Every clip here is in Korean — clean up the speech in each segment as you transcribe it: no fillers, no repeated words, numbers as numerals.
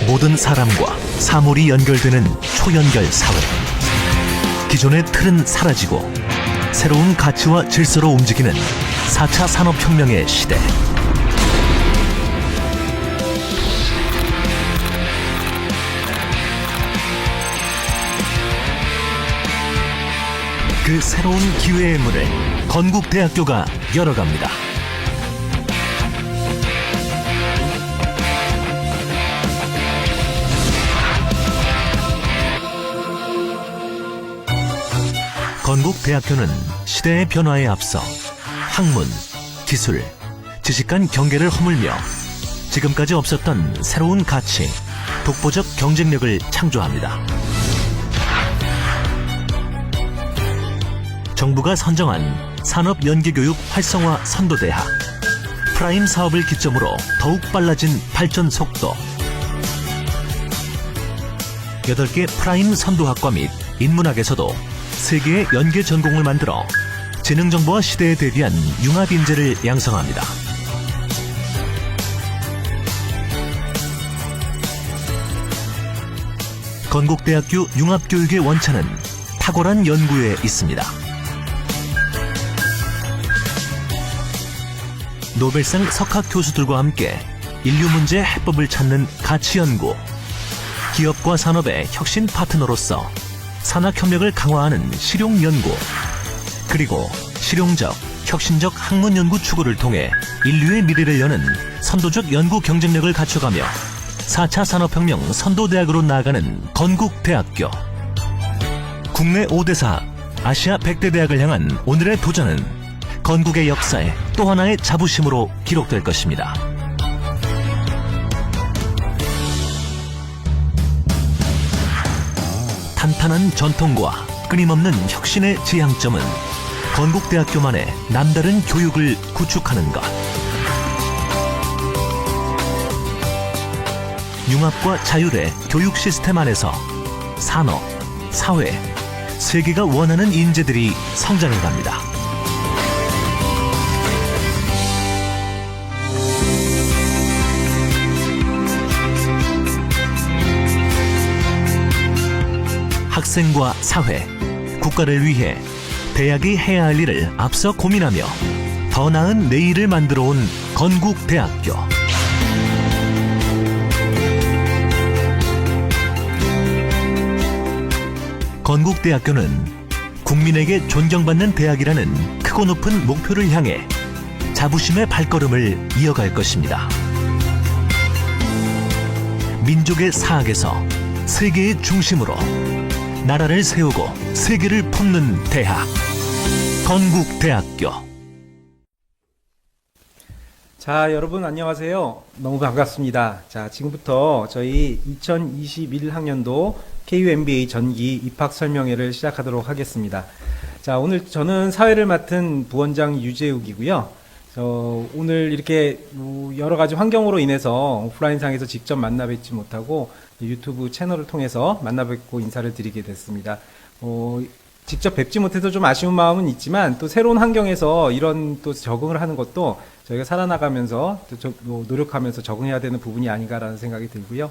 모든 사람과 사물이 연결되는 초연결 사회. 기존의 틀은 사라지고 새로운 가치와 질서로 움직이는 4차 산업혁명의 시대. 그 새로운 기회의 문을 건국대학교가 열어갑니다. 건국대학교는 시대의 변화에 앞서 학문, 기술, 지식 간 경계를 허물며 지금까지 없었던 새로운 가치, 독보적 경쟁력을 창조합니다. 정부가 선정한 산업연계교육 활성화 선도대학, 프라임 사업을 기점으로 더욱 빨라진 발전 속도, 8개 프라임 선도학과 및 인문학에서도 세계의 연계 전공을 만들어 지능정보화 시대에 대비한 융합 인재를 양성합니다. 건국대학교 융합교육의 원천은 탁월한 연구에 있습니다. 노벨상 석학 교수들과 함께 인류 문제 해법을 찾는 가치 연구, 기업과 산업의 혁신 파트너로서 산학협력을 강화하는 실용 연구, 그리고 실용적, 혁신적 학문 연구 추구를 통해 인류의 미래를 여는 선도적 연구 경쟁력을 갖춰가며 4차 산업혁명 선도대학으로 나아가는 건국대학교. 국내 5대사, 아시아 100대 대학을 향한 오늘의 도전은 건국의 역사에 또 하나의 자부심으로 기록될 것입니다. 탄탄한 전통과 끊임없는 혁신의 지향점은 건국대학교만의 남다른 교육을 구축하는 것. 융합과 자율의 교육 시스템 안에서 산업, 사회, 세계가 원하는 인재들이 성장해 갑니다. 학생과 사회, 국가를 위해 대학이 해야 할 일을 앞서 고민하며 더 나은 내일을 만들어 온 건국대학교. 건국대학교는 국민에게 존경받는 대학이라는 크고 높은 목표를 향해 자부심의 발걸음을 이어갈 것입니다. 민족의 사학에서 세계의 중심으로 나라를 세우고 세계를 품는 대학, 건국대학교. 자, 여러분 안녕하세요. 너무 반갑습니다. 자, 지금부터 저희 2021학년도 KU-MBA 전기 입학 설명회를 시작하도록 하겠습니다. 자, 오늘 저는 사회를 맡은 부원장 유재욱이고요. 오늘 이렇게 여러 가지 환경으로 인해서 오프라인상에서 직접 만나 뵙지 못하고 유튜브 채널을 통해서 만나 뵙고 인사를 드리게 됐습니다. 직접 뵙지 못해서 좀 아쉬운 마음은 있지만 또 새로운 환경에서 이런 또 적응을 하는 것도 저희가 살아나가면서 또 노력하면서 적응해야 되는 부분이 아닌가라는 생각이 들고요.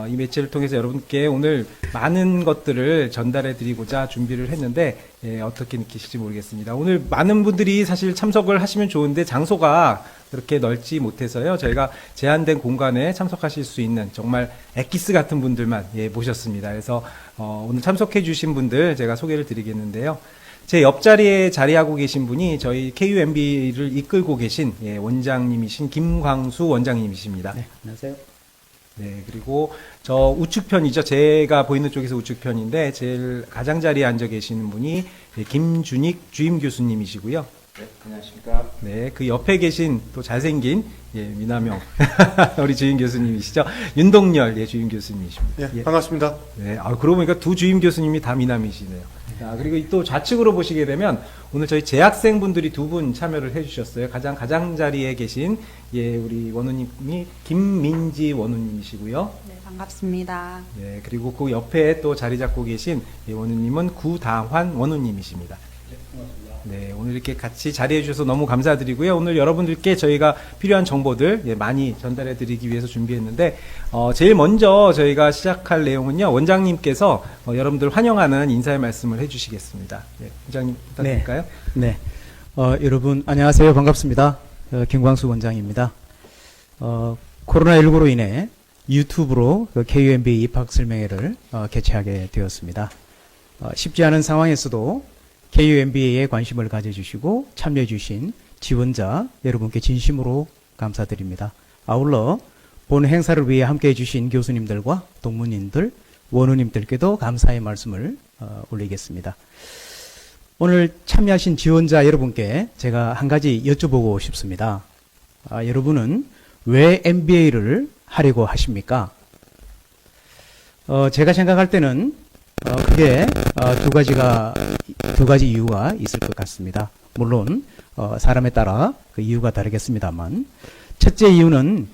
이 매체를 통해서 여러분께 오늘 많은 것들을 전달해 드리고자 준비를 했는데 어떻게 느끼실지 모르겠습니다. 오늘 많은 분들이 사실 참석을 하시면 좋은데 장소가 그렇게 넓지 못해서요. 저희가 제한된 공간에 참석하실 수 있는 정말 엑기스 같은 분들만 모셨습니다. 그래서 오늘 참석해 주신 분들 제가 소개를 드리겠는데요. 제 옆자리에 자리하고 계신 분이 저희 KU-MBA를 이끌고 계신 원장님이신 김광수 원장님이십니다. 네, 안녕하세요. 네, 그리고 저 우측편이죠. 제가 보이는 쪽에서 우측편인데 제일 가장자리에 앉아 계시는 분이 김준익 주임 교수님이시고요. 네, 안녕하십니까. 네, 그 옆에 계신 또 잘생긴 미남형 우리 주임 교수님이시죠. 윤동열 주임 교수님이십니다. 예, 반갑습니다. 네, 그러고 보니까 두 주임 교수님이 다 미남이시네요. 자, 그리고 또 좌측으로 보시게 되면 오늘 저희 재학생분들이 두 분 참여를 해주셨어요. 가장자리에 계신 우리 원우님이 김민지 원우님이시고요. 네, 반갑습니다. 네, 그리고 그 옆에 또 자리 잡고 계신 원우님은 구다환 원우님이십니다. 네, 반갑습니다. 네, 오늘 이렇게 같이 자리해 주셔서 너무 감사드리고요. 오늘 여러분들께 저희가 필요한 정보들 많이 전달해 드리기 위해서 준비했는데, 제일 먼저 저희가 시작할 내용은요, 원장님께서 여러분들 환영하는 인사의 말씀을 해 주시겠습니다. 네, 원장님 부탁드릴까요? 네. 여러분, 안녕하세요. 반갑습니다. 김광수 원장입니다. 코로나19로 인해 유튜브로 KUMBA 입학 설명회를 개최하게 되었습니다. 쉽지 않은 상황에서도 KUMBA에 관심을 가져주시고 참여해주신 지원자 여러분께 진심으로 감사드립니다. 아울러 본 행사를 위해 함께해 주신 교수님들과 동문인들, 원우님들께도 감사의 말씀을 올리겠습니다. 오늘 참여하신 지원자 여러분께 제가 한 가지 여쭤보고 싶습니다. 여러분은 왜 MBA를 하려고 하십니까? 제가 생각할 때는 크게 두 가지 이유가 있을 것 같습니다. 물론 사람에 따라 그 이유가 다르겠습니다만, 첫째 이유는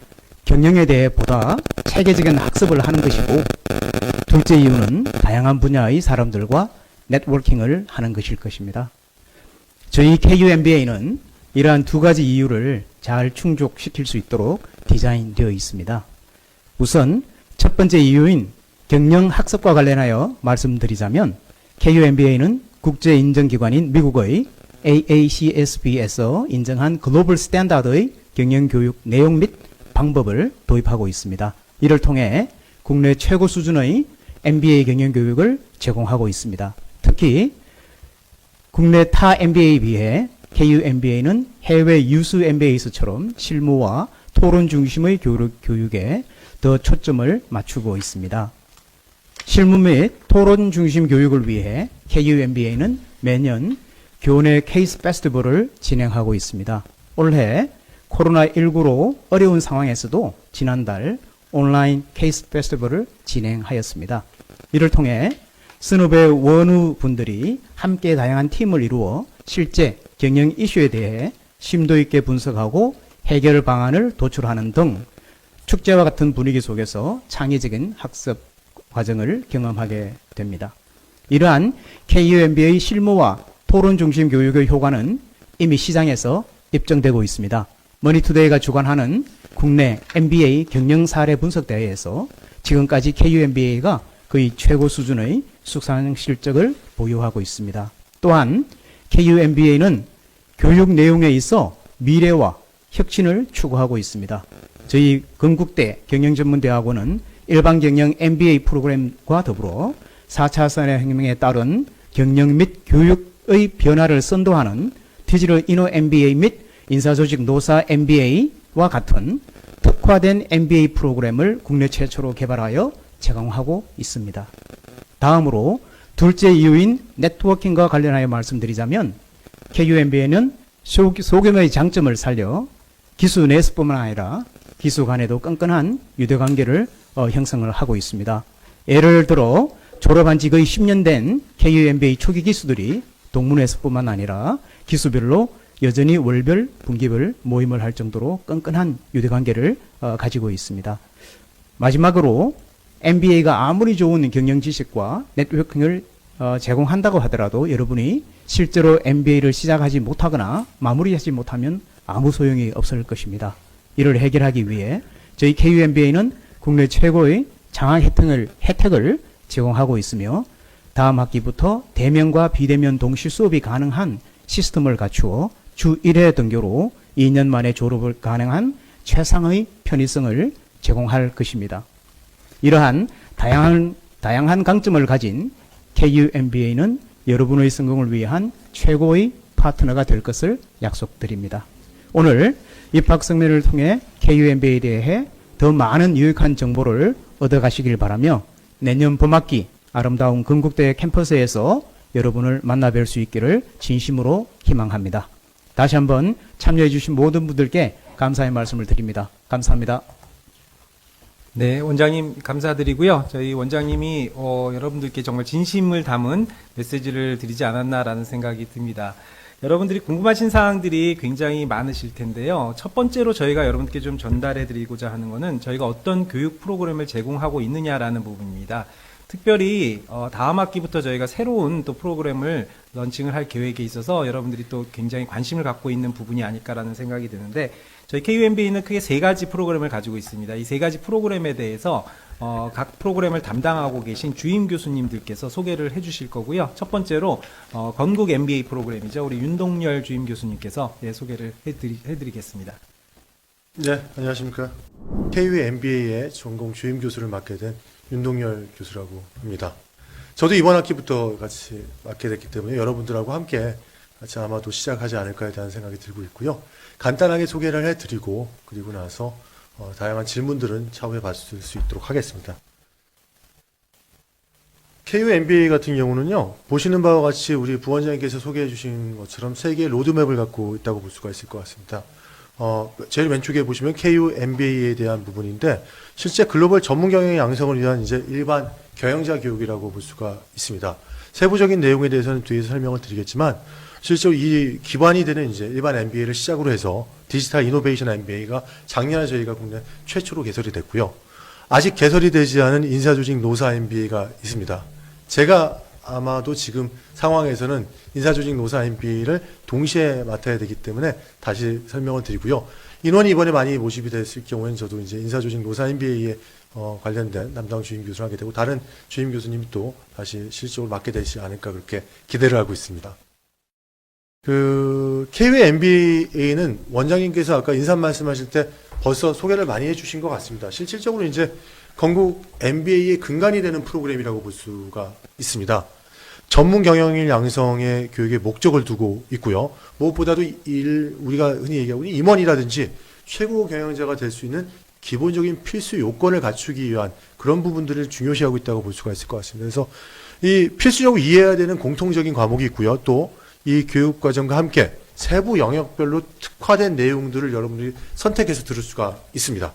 경영에 대해 보다 체계적인 학습을 하는 것이고, 둘째 이유는 다양한 분야의 사람들과 네트워킹을 하는 것일 것입니다. 저희 KUMBA는 이러한 두 가지 이유를 잘 충족시킬 수 있도록 디자인되어 있습니다. 우선 첫 번째 이유인 경영 학습과 관련하여 말씀드리자면, KUMBA는 국제 인정기관인 미국의 AACSB에서 인정한 글로벌 스탠다드의 경영 교육 내용 및 방법을 도입하고 있습니다. 이를 통해 국내 최고 수준의 MBA 경영 교육을 제공하고 있습니다. 특히 국내 타 MBA에 비해 KUMBA는 해외 유수 MBA에서처럼 실무와 토론 중심의 교육에 더 초점을 맞추고 있습니다. 실무 및 토론 중심 교육을 위해 KUMBA는 매년 교내 케이스 페스티벌을 진행하고 있습니다. 올해 코로나19로 어려운 상황에서도 지난달 온라인 케이스 페스티벌을 진행하였습니다. 이를 통해 스누베 원우 분들이 함께 다양한 팀을 이루어 실제 경영 이슈에 대해 심도 있게 분석하고 해결 방안을 도출하는 등 축제와 같은 분위기 속에서 창의적인 학습 과정을 경험하게 됩니다. 이러한 KUMBA 실무와 토론 중심 교육의 효과는 이미 시장에서 입증되고 있습니다. 머니투데이가 주관하는 국내 MBA 경영 사례 분석 대회에서 지금까지 KUMBA가 거의 최고 수준의 수상 실적을 보유하고 있습니다. 또한 KUMBA는 교육 내용에 있어 미래와 혁신을 추구하고 있습니다. 저희 건국대 경영전문대학원은 일반 경영 MBA 프로그램과 더불어 4차 산업혁명에 따른 경영 및 교육의 변화를 선도하는 디지털 이노 MBA 및 인사조직 노사 MBA와 같은 특화된 MBA 프로그램을 국내 최초로 개발하여 제공하고 있습니다. 다음으로 둘째 이유인 네트워킹과 관련하여 말씀드리자면, KUMBA는 소규모의 장점을 살려 기수 내에서뿐만 아니라 기수 간에도 끈끈한 유대관계를 형성을 하고 있습니다. 예를 들어 졸업한 지 거의 10년 된 KUMBA 초기 기수들이 동문회에서뿐만 아니라 기수별로 여전히 월별, 분기별 모임을 할 정도로 끈끈한 유대관계를 가지고 있습니다. 마지막으로 MBA가 아무리 좋은 경영 지식과 네트워킹을 제공한다고 하더라도 여러분이 실제로 MBA를 시작하지 못하거나 마무리하지 못하면 아무 소용이 없을 것입니다. 이를 해결하기 위해 저희 KUMBA는 국내 최고의 장학 혜택을 제공하고 있으며, 다음 학기부터 대면과 비대면 동시 수업이 가능한 시스템을 갖추어 주 1회 등교로 2년 만에 졸업을 가능한 최상의 편의성을 제공할 것입니다. 이러한 다양한 강점을 가진 KUMBA는 여러분의 성공을 위한 최고의 파트너가 될 것을 약속드립니다. 오늘 입학 설명회를 통해 KUMBA에 대해 더 많은 유익한 정보를 얻어가시길 바라며, 내년 봄학기 아름다운 건국대 캠퍼스에서 여러분을 만나 뵐 수 있기를 진심으로 희망합니다. 다시 한번 참여해 주신 모든 분들께 감사의 말씀을 드립니다. 감사합니다. 네, 원장님 감사드리고요. 저희 원장님이 여러분들께 정말 진심을 담은 메시지를 드리지 않았나라는 생각이 듭니다. 여러분들이 궁금하신 사항들이 굉장히 많으실 텐데요. 첫 번째로 저희가 여러분께 좀 전달해 드리고자 하는 것은 저희가 어떤 교육 프로그램을 제공하고 있느냐라는 부분입니다. 특별히 다음 학기부터 저희가 새로운 또 프로그램을 런칭을 할 계획에 있어서 여러분들이 또 굉장히 관심을 갖고 있는 부분이 아닐까라는 생각이 드는데, 저희 KUMBA는 크게 세 가지 프로그램을 가지고 있습니다. 이 세 가지 프로그램에 대해서 각 프로그램을 담당하고 계신 주임 교수님들께서 소개를 해주실 거고요. 첫 번째로 건국 MBA 프로그램이죠. 우리 윤동열 주임 교수님께서 소개를 해드리겠습니다. 네, 안녕하십니까. KU MBA의 전공 주임 교수를 맡게 된 윤동열 교수라고 합니다. 저도 이번 학기부터 같이 맡게 됐기 때문에 여러분들하고 함께 같이 아마도 시작하지 않을까에 대한 생각이 들고 있고요. 간단하게 소개를 해드리고 그리고 나서 다양한 질문들은 차후에 받을 수 있도록 하겠습니다. KU MBA 같은 경우는요, 보시는 바와 같이 우리 부원장님께서 소개해 주신 것처럼 세 개의 로드맵을 갖고 있다고 볼 수가 있을 것 같습니다. 제일 왼쪽에 보시면 KU MBA에 대한 부분인데, 실제 글로벌 전문 경영 양성을 위한 이제 일반 경영자 교육이라고 볼 수가 있습니다. 세부적인 내용에 대해서는 뒤에서 설명을 드리겠지만, 실제로 이 기반이 되는 이제 일반 MBA를 시작으로 해서 디지털 이노베이션 MBA가 작년에 저희가 국내 최초로 개설이 됐고요. 아직 개설이 되지 않은 인사조직 노사 MBA가 있습니다. 제가 아마도 지금 상황에서는 인사조직 노사 MBA를 동시에 맡아야 되기 때문에 다시 설명을 드리고요. 인원이 이번에 많이 모집이 됐을 경우에는 저도 이제 인사조직 노사 MBA에 관련된 담당 주임 교수를 하게 되고, 다른 주임 교수님이 또 다시 실적으로 맡게 되지 않을까 그렇게 기대를 하고 있습니다. KU MBA는 원장님께서 아까 인사 말씀하실 때 벌써 소개를 많이 해주신 것 같습니다. 실질적으로 이제 건국 MBA의 근간이 되는 프로그램이라고 볼 수가 있습니다. 전문 경영인 양성의 교육의 목적을 두고 있고요. 무엇보다도 우리가 흔히 얘기하고 있는 임원이라든지 최고 경영자가 될 수 있는 기본적인 필수 요건을 갖추기 위한 그런 부분들을 중요시하고 있다고 볼 수가 있을 것 같습니다. 그래서 이 필수적으로 이해해야 되는 공통적인 과목이 있고요. 또 이 교육 과정과 함께 세부 영역별로 특화된 내용들을 여러분들이 선택해서 들을 수가 있습니다.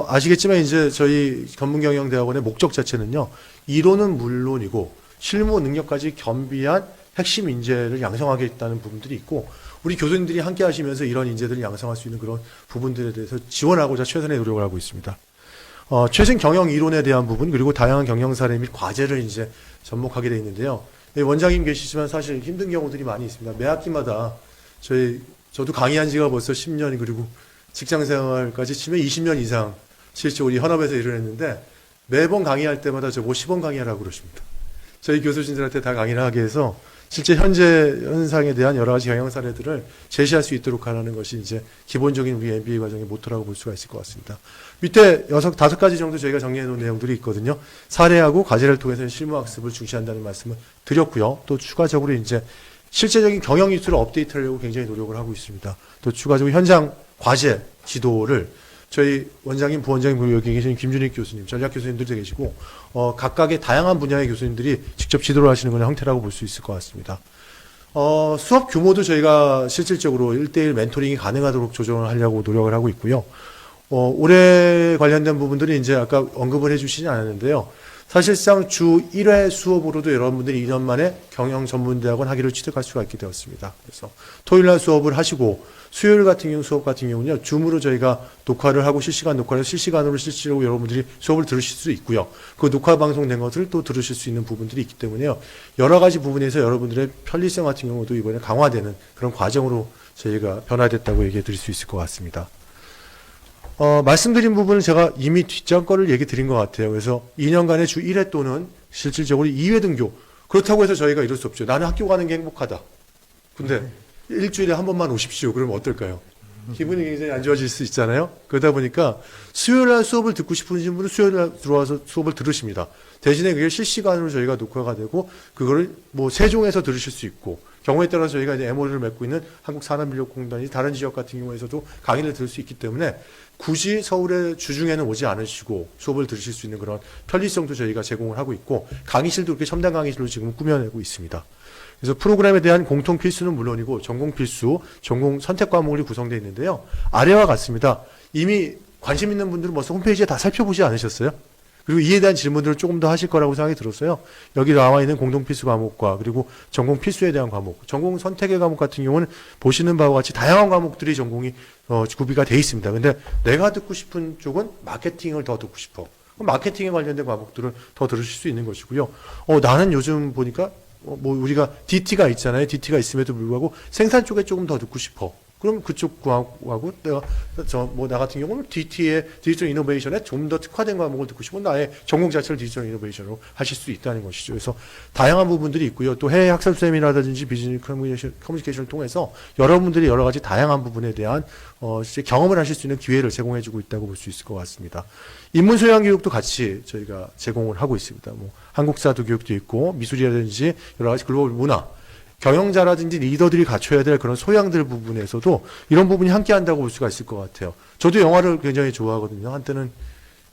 아시겠지만 이제 저희 전문경영대학원의 목적 자체는요, 이론은 물론이고 실무 능력까지 겸비한 핵심 인재를 양성하겠다는 부분들이 있고, 우리 교수님들이 함께 하시면서 이런 인재들을 양성할 수 있는 그런 부분들에 대해서 지원하고자 최선의 노력을 하고 있습니다. 최신 경영 이론에 대한 부분, 그리고 다양한 경영 사례 및 과제를 이제 접목하게 되어 있는데요. 원장님 계시지만 사실 힘든 경우들이 많이 있습니다. 매 학기마다 저도 강의한 지가 벌써 10년, 그리고 직장 생활까지 치면 20년 이상 실제 우리 현업에서 일을 했는데, 매번 강의할 때마다 저보고 시범 강의하라고 그러십니다. 저희 교수진들한테 다 강의를 하게 해서 실제 현재 현상에 대한 여러 가지 경영 사례들을 제시할 수 있도록 하라는 것이 이제 기본적인 우리 MBA 과정의 모토라고 볼 수가 있을 것 같습니다. 밑에 5가지 정도 저희가 정리해 놓은 내용들이 있거든요. 사례하고 과제를 통해서 실무학습을 중시한다는 말씀을 드렸고요. 또 추가적으로 이제 실제적인 경영 기술을 업데이트하려고 굉장히 노력을 하고 있습니다. 또 추가적으로 현장 과제 지도를 저희 원장님, 부원장님, 그리고 여기 계신 김준익 교수님, 전략 교수님들도 계시고, 각각의 다양한 분야의 교수님들이 직접 지도를 하시는 그런 형태라고 볼 수 있을 것 같습니다. 수업 규모도 저희가 실질적으로 1:1 멘토링이 가능하도록 조정을 하려고 노력을 하고 있고요. 올해 관련된 부분들이 이제 아까 언급을 해주시지 않았는데요. 사실상 주 1회 수업으로도 여러분들이 2년 만에 경영 전문대학원 학위를 취득할 수가 있게 되었습니다. 그래서 토요일 날 수업을 하시고, 수요일 같은 경우 수업 같은 경우는요, 줌으로 저희가 녹화를 하고 실시간 녹화를 실시간으로 실제로 여러분들이 수업을 들으실 수 있고요. 그 녹화 방송된 것을 또 들으실 수 있는 부분들이 있기 때문에요. 여러 가지 부분에서 여러분들의 편리성 같은 경우도 이번에 강화되는 그런 과정으로 저희가 변화됐다고 얘기해 드릴 수 있을 것 같습니다. 말씀드린 부분은 제가 이미 뒷장 거를 얘기 드린 것 같아요. 그래서 2년간의 주 1회 또는 실질적으로 2회 등교. 그렇다고 해서 저희가 이럴 수 없죠. 나는 학교 가는 게 행복하다. 근데 일주일에 한 번만 오십시오. 그러면 어떨까요? 기분이 굉장히 안 좋아질 수 있잖아요. 그러다 보니까 수요일 날 수업을 듣고 싶으신 분은 수요일 날 들어와서 수업을 들으십니다. 대신에 그게 실시간으로 저희가 녹화가 되고, 그거를 뭐 세종에서 들으실 수 있고, 경우에 따라서 저희가 이제 MOU를 맺고 있는 한국산업인력공단이 다른 지역 같은 경우에서도 강의를 들을 수 있기 때문에 굳이 서울의 주중에는 오지 않으시고 수업을 들으실 수 있는 그런 편리성도 저희가 제공을 하고 있고, 강의실도 그렇게 첨단 강의실로 지금 꾸며내고 있습니다. 그래서 프로그램에 대한 공통 필수는 물론이고 전공 필수, 전공 선택 과목이 구성되어 있는데요. 아래와 같습니다. 이미 관심 있는 분들은 벌써 홈페이지에 다 살펴보지 않으셨어요? 그리고 이에 대한 질문들을 조금 더 하실 거라고 생각이 들었어요. 여기 나와 있는 공동 필수 과목과 그리고 전공 필수에 대한 과목, 전공 선택의 과목 같은 경우는 보시는 바와 같이 다양한 과목들이 전공이 구비가 되어 있습니다. 근데 내가 듣고 싶은 쪽은 마케팅을 더 듣고 싶어. 마케팅에 관련된 과목들을 더 들으실 수 있는 것이고요. 나는 요즘 보니까 뭐 우리가 DT가 있잖아요. DT가 있음에도 불구하고 생산 쪽에 조금 더 듣고 싶어. 그럼 그쪽 과목하고 나 같은 경우는 DT의 디지털 이노베이션에 좀 더 특화된 과목을 듣고 싶으면 나의 전공 자체를 디지털 이노베이션으로 하실 수 있다는 것이죠. 그래서 다양한 부분들이 있고요. 또 해외 학습 세미나라든지 비즈니스 커뮤니케이션을 통해서 여러분들이 여러 가지 다양한 부분에 대한 실제 경험을 하실 수 있는 기회를 제공해주고 있다고 볼 수 있을 것 같습니다. 인문 소양 교육도 같이 저희가 제공을 하고 있습니다. 뭐 한국사도 교육도 있고 미술이라든지 여러 가지 글로벌 문화, 경영자라든지 리더들이 갖춰야 될 그런 소양들 부분에서도 이런 부분이 함께 한다고 볼 수가 있을 것 같아요. 저도 영화를 굉장히 좋아하거든요. 한때는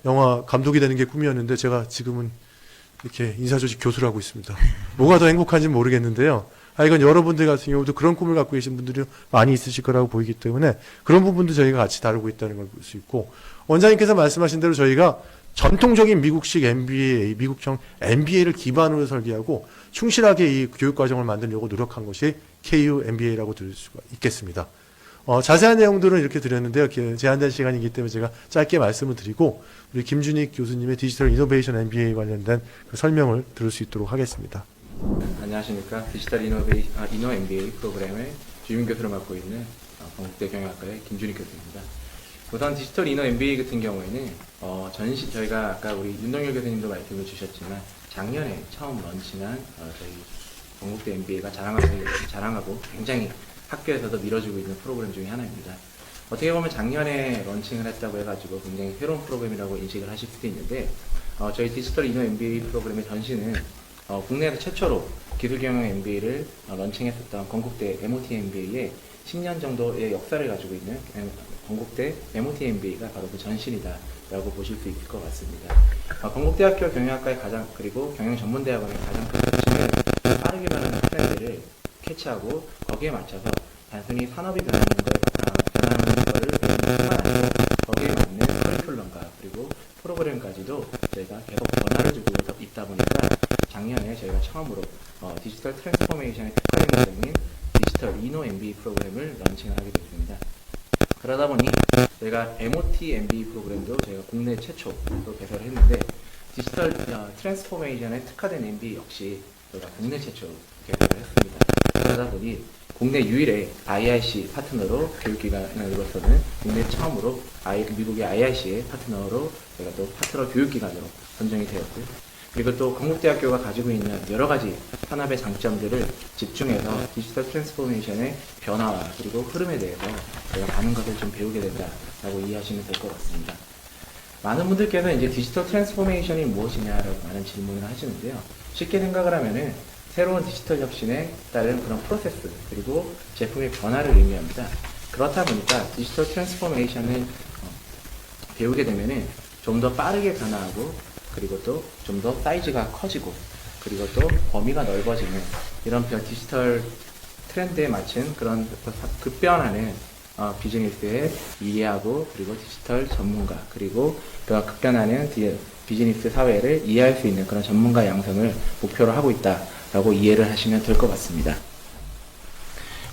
영화 감독이 되는 게 꿈이었는데 제가 지금은 이렇게 인사조직 교수를 하고 있습니다. 뭐가 더 행복한지는 모르겠는데요. 이건 여러분들 같은 경우도 그런 꿈을 갖고 계신 분들이 많이 있으실 거라고 보이기 때문에 그런 부분도 저희가 같이 다루고 있다는 걸 볼 수 있고, 원장님께서 말씀하신 대로 저희가 전통적인 미국식 MBA, 미국형 MBA를 기반으로 설계하고 충실하게 이 교육과정을 만들려고 노력한 것이 KU MBA라고 들을 수가 있겠습니다. 자세한 내용들은 이렇게 드렸는데요. 제한된 시간이기 때문에 제가 짧게 말씀을 드리고 우리 김준익 교수님의 디지털 이노베이션 MBA 관련된 그 설명을 들을 수 있도록 하겠습니다. 안녕하십니까. 디지털 이노 MBA 프로그램의 주임 교수를 맡고 있는 건국대 경영학과의 김준익 교수입니다. 우선 디지털 이노 MBA 같은 경우에는 저희가 아까 우리 윤동열 교수님도 말씀을 주셨지만 작년에 처음 런칭한 저희 건국대 MBA가 자랑하고 굉장히 학교에서도 밀어주고 있는 프로그램 중에 하나입니다. 어떻게 보면 작년에 런칭을 했다고 해가지고 굉장히 새로운 프로그램이라고 인식을 하실 수도 있는데 저희 디지털 이노 MBA 프로그램의 전신은 국내에서 최초로 기술경영 MBA를 런칭했었던 건국대 MOT MBA의 10년 정도의 역사를 가지고 있는 건국대 MOT MBA가 바로 그 전신이다라고 보실 수 있을 것 같습니다. 건국대학교 경영학과의 그리고 경영전문대학원의 가장 큰 특징은 빠르게 변하는 트렌드를 캐치하고 거기에 맞춰서 단순히 산업이 변하는 거를 뿐만 아니라 거기에 맞는 커리큘럼과 그리고 프로그램까지도 저희가 계속 변화를 주고 있다 보니까 작년에 저희가 처음으로 디지털 트랜스포메이션의 특화된 과정인 디지털 이노 MBA 프로그램을 런칭을 하게 됐습니다. 그러다 보니 저희가 MOT MBA 프로그램도 저희가 국내 최초로 개설을 했는데 디지털 트랜스포메이션에 특화된 MBA 역시 저희가 국내 최초로 개설을 했습니다. 그러다 보니 국내 유일의 IRC 파트너로 교육기관으로서는 국내 처음으로 미국의 IRC의 파트너로 저희가 또 파트너 교육기관으로 선정이 되었고요. 그리고 또 건국대학교가 가지고 있는 여러 가지 산업의 장점들을 집중해서 디지털 트랜스포메이션의 변화와 그리고 흐름에 대해서 저희가 많은 것을 좀 배우게 된다라고 이해하시면 될 것 같습니다. 많은 분들께서 이제 디지털 트랜스포메이션이 무엇이냐라고 많은 질문을 하시는데요. 쉽게 생각을 하면은 새로운 디지털 혁신에 따른 그런 프로세스 그리고 제품의 변화를 의미합니다. 그렇다 보니까 디지털 트랜스포메이션을 배우게 되면은 좀 더 빠르게 변화하고 그리고 또 좀 더 사이즈가 커지고 그리고 또 범위가 넓어지는 이런 디지털 트렌드에 맞춘 그런 급변하는 비즈니스에 이해하고 그리고 디지털 전문가 그리고 그 급변하는 비즈니스 사회를 이해할 수 있는 그런 전문가 양성을 목표로 하고 있다라고 이해를 하시면 될 것 같습니다.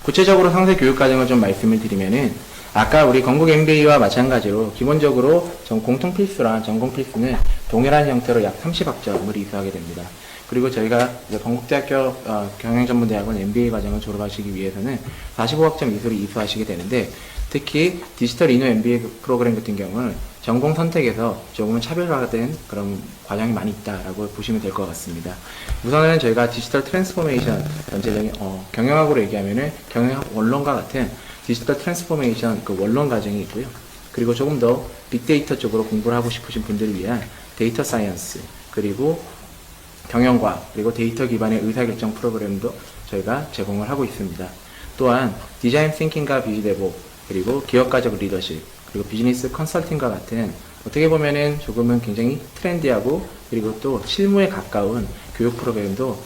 구체적으로 상세 교육 과정을 좀 말씀을 드리면은 아까 우리 건국 MBA와 마찬가지로 기본적으로 공통 필수랑 전공 필수는 동일한 형태로 약 30학점을 이수하게 됩니다. 그리고 저희가 이제 건국대학교 경영전문대학원 MBA 과정을 졸업하시기 위해서는 45학점 이수를 이수하시게 되는데 특히 디지털 이노 MBA 프로그램 같은 경우는 전공 선택에서 조금은 차별화된 그런 과정이 많이 있다라고 보시면 될 것 같습니다. 우선은 저희가 디지털 트랜스포메이션 전체적인 경영학으로 얘기하면은 경영학 원론과 같은 디지털 트랜스포메이션 그 원론 과정이 있고요. 그리고 조금 더 빅데이터 쪽으로 공부를 하고 싶으신 분들을 위한 데이터 사이언스 그리고 경영과학 그리고 데이터 기반의 의사결정 프로그램도 저희가 제공을 하고 있습니다. 또한 디자인 싱킹과 비즈데보 그리고 기업가적 리더십 그리고 비즈니스 컨설팅과 같은 어떻게 보면은 조금은 굉장히 트렌디하고 그리고 또 실무에 가까운 교육 프로그램도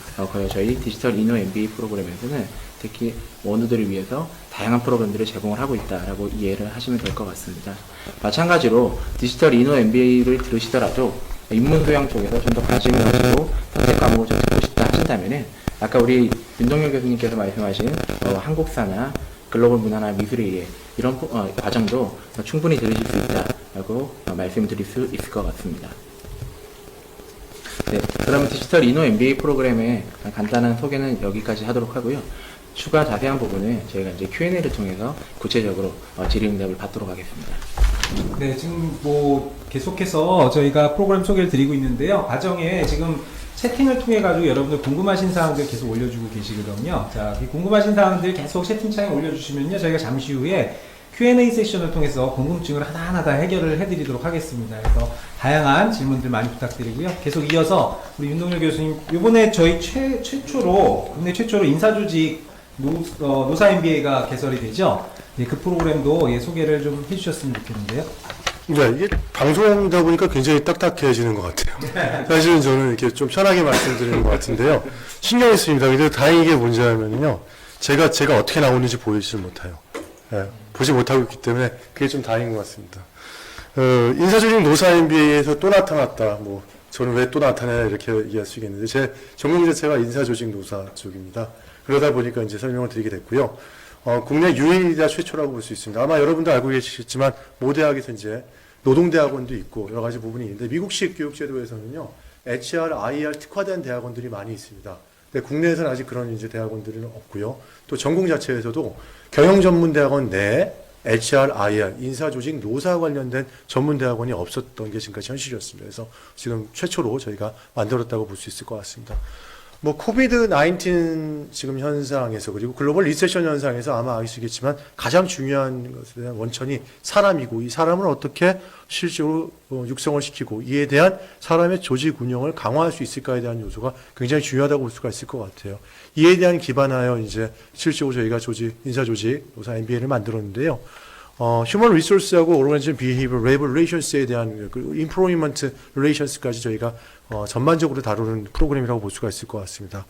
저희 디지털 이노 MBA 프로그램에서는 특히 원우들을 위해서 다양한 프로그램들을 제공을 하고 있다라고 이해를 하시면 될 것 같습니다. 마찬가지로 디지털 이노 MBA를 들으시더라도 인문소양 쪽에서 좀 더 관심을 가지고 선택 과목을 좀 듣고 싶다 하신다면은 아까 우리 윤동열 교수님께서 말씀하신 한국사나 글로벌 문화나 미술에 의해 이런 과정도 충분히 들으실 수 있다라고 말씀드릴 수 있을 것 같습니다. 네, 그러면 디지털 이노 MBA 프로그램의 간단한 소개는 여기까지 하도록 하고요. 추가 자세한 부분은 저희가 이제 Q&A를 통해서 구체적으로 질의응답을 받도록 하겠습니다. 네, 지금 뭐 계속해서 저희가 프로그램 소개를 드리고 있는데요. 과정에 지금 채팅을 통해 가지고 여러분들 궁금하신 사항들 계속 올려주고 계시거든요. 자, 이 궁금하신 사항들 계속 채팅창에 올려주시면요, 저희가 잠시 후에 Q&A 세션을 통해서 궁금증을 하나하나 다 해결을 해드리도록 하겠습니다. 그래서 다양한 질문들 많이 부탁드리고요. 계속 이어서 우리 윤동열 교수님, 이번에 저희 최초로 국내 최초로 인사조직 노사 MBA가 개설이 되죠. 네, 그 프로그램도 소개를 좀 해주셨으면 좋겠는데요. 네, 이게 방송이다 보니까 굉장히 딱딱해지는 것 같아요. 사실은 저는 이렇게 좀 편하게 말씀드리는 것 같은데요. 신경이 쓰입니다. 근데 다행인 게 뭔지 알면요. 제가 어떻게 나오는지 보이지를 못해요. 네, 보지 못하고 있기 때문에 그게 좀 다행인 것 같습니다. 인사조직 노사 MBA에서 또 나타났다. 뭐, 저는 왜 또 나타나냐 이렇게 얘기할 수 있겠는데, 제 전공 자체가 인사조직 노사 쪽입니다. 그러다 보니까 이제 설명을 드리게 됐고요. 국내 유일이자 최초라고 볼 수 있습니다. 아마 여러분도 알고 계시겠지만, 모 대학에서 이제 노동대학원도 있고 여러 가지 부분이 있는데, 미국식 교육제도에서는요, HR, IR 특화된 대학원들이 많이 있습니다. 근데 국내에서는 아직 그런 이제 대학원들은 없고요. 또 전공 자체에서도 경영전문대학원 내 HR, IR, 인사조직, 노사 관련된 전문대학원이 없었던 게 지금까지 현실이었습니다. 그래서 지금 최초로 저희가 만들었다고 볼 수 있을 것 같습니다. 뭐 코비드-19 지금 현상에서 그리고 글로벌 리세션 현상에서 아마 아시겠지만 가장 중요한 것에 대한 원천이 사람이고, 이 사람을 어떻게 실제로 육성을 시키고 이에 대한 사람의 조직 운영을 강화할 수 있을까에 대한 요소가 굉장히 중요하다고 볼 수가 있을 것 같아요. 이에 대한 기반하여 이제 실제로 저희가 인사조직 노사 MBA를 만들었는데요. 휴먼 리소스하고 오르가니제이션 비헤이비어 레이버 릴레이션스에 대한 그 임플로이먼트 릴레이션스까지 저희가 전반적으로 다루는 프로그램이라고 볼 수가 있을 것 같습니다.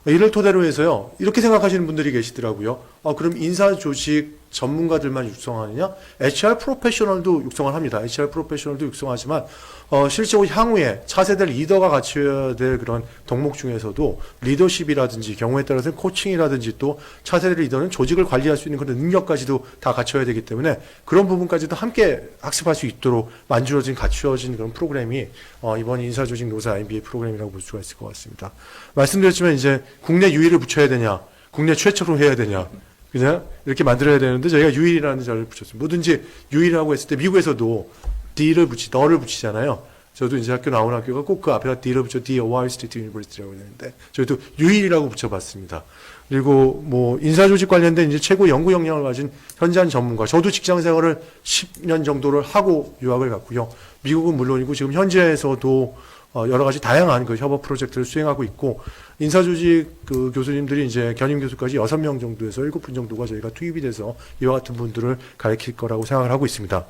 이를 토대로 해서요, 이렇게 생각하시는 분들이 계시더라고요. 그럼 인사조직 전문가들만 육성하느냐? HR 프로페셔널도 육성을 합니다. HR 프로페셔널도 육성하지만 실제로 향후에 차세대 리더가 갖춰야 될 그런 덕목 중에서도 리더십이라든지 경우에 따라서는 코칭이라든지 또 차세대 리더는 조직을 관리할 수 있는 그런 능력까지도 다 갖춰야 되기 때문에 그런 부분까지도 함께 학습할 수 있도록 갖추어진 그런 프로그램이 이번 인사조직 노사 MBA 프로그램이라고 볼 수가 있을 것 같습니다. 말씀드렸지만 이제 국내 유일을 붙여야 되냐, 국내 최초로 해야 되냐, 그냥 이렇게 만들어야 되는데 저희가 유일이라는 자를 붙였습니다. 뭐든지 유일이라고 했을 때 미국에서도 D를 너를 붙이잖아요. 저도 이제 학교 나온 학교가 꼭 그 앞에다 D를 붙여 D Ohio State University라고 했는데 저희도 유일이라고 붙여봤습니다. 그리고 뭐 인사조직 관련된 이제 최고 연구 역량을 가진 현장 전문가, 저도 직장 생활을 10년 정도를 하고 유학을 갔고요. 미국은 물론이고 지금 현지에서도 여러 가지 다양한 그 협업 프로젝트를 수행하고 있고, 인사조직 그 교수님들이 이제 견임 교수까지 6명 정도에서 7분 정도가 저희가 투입이 돼서 이와 같은 분들을 가르칠 거라고 생각을 하고 있습니다.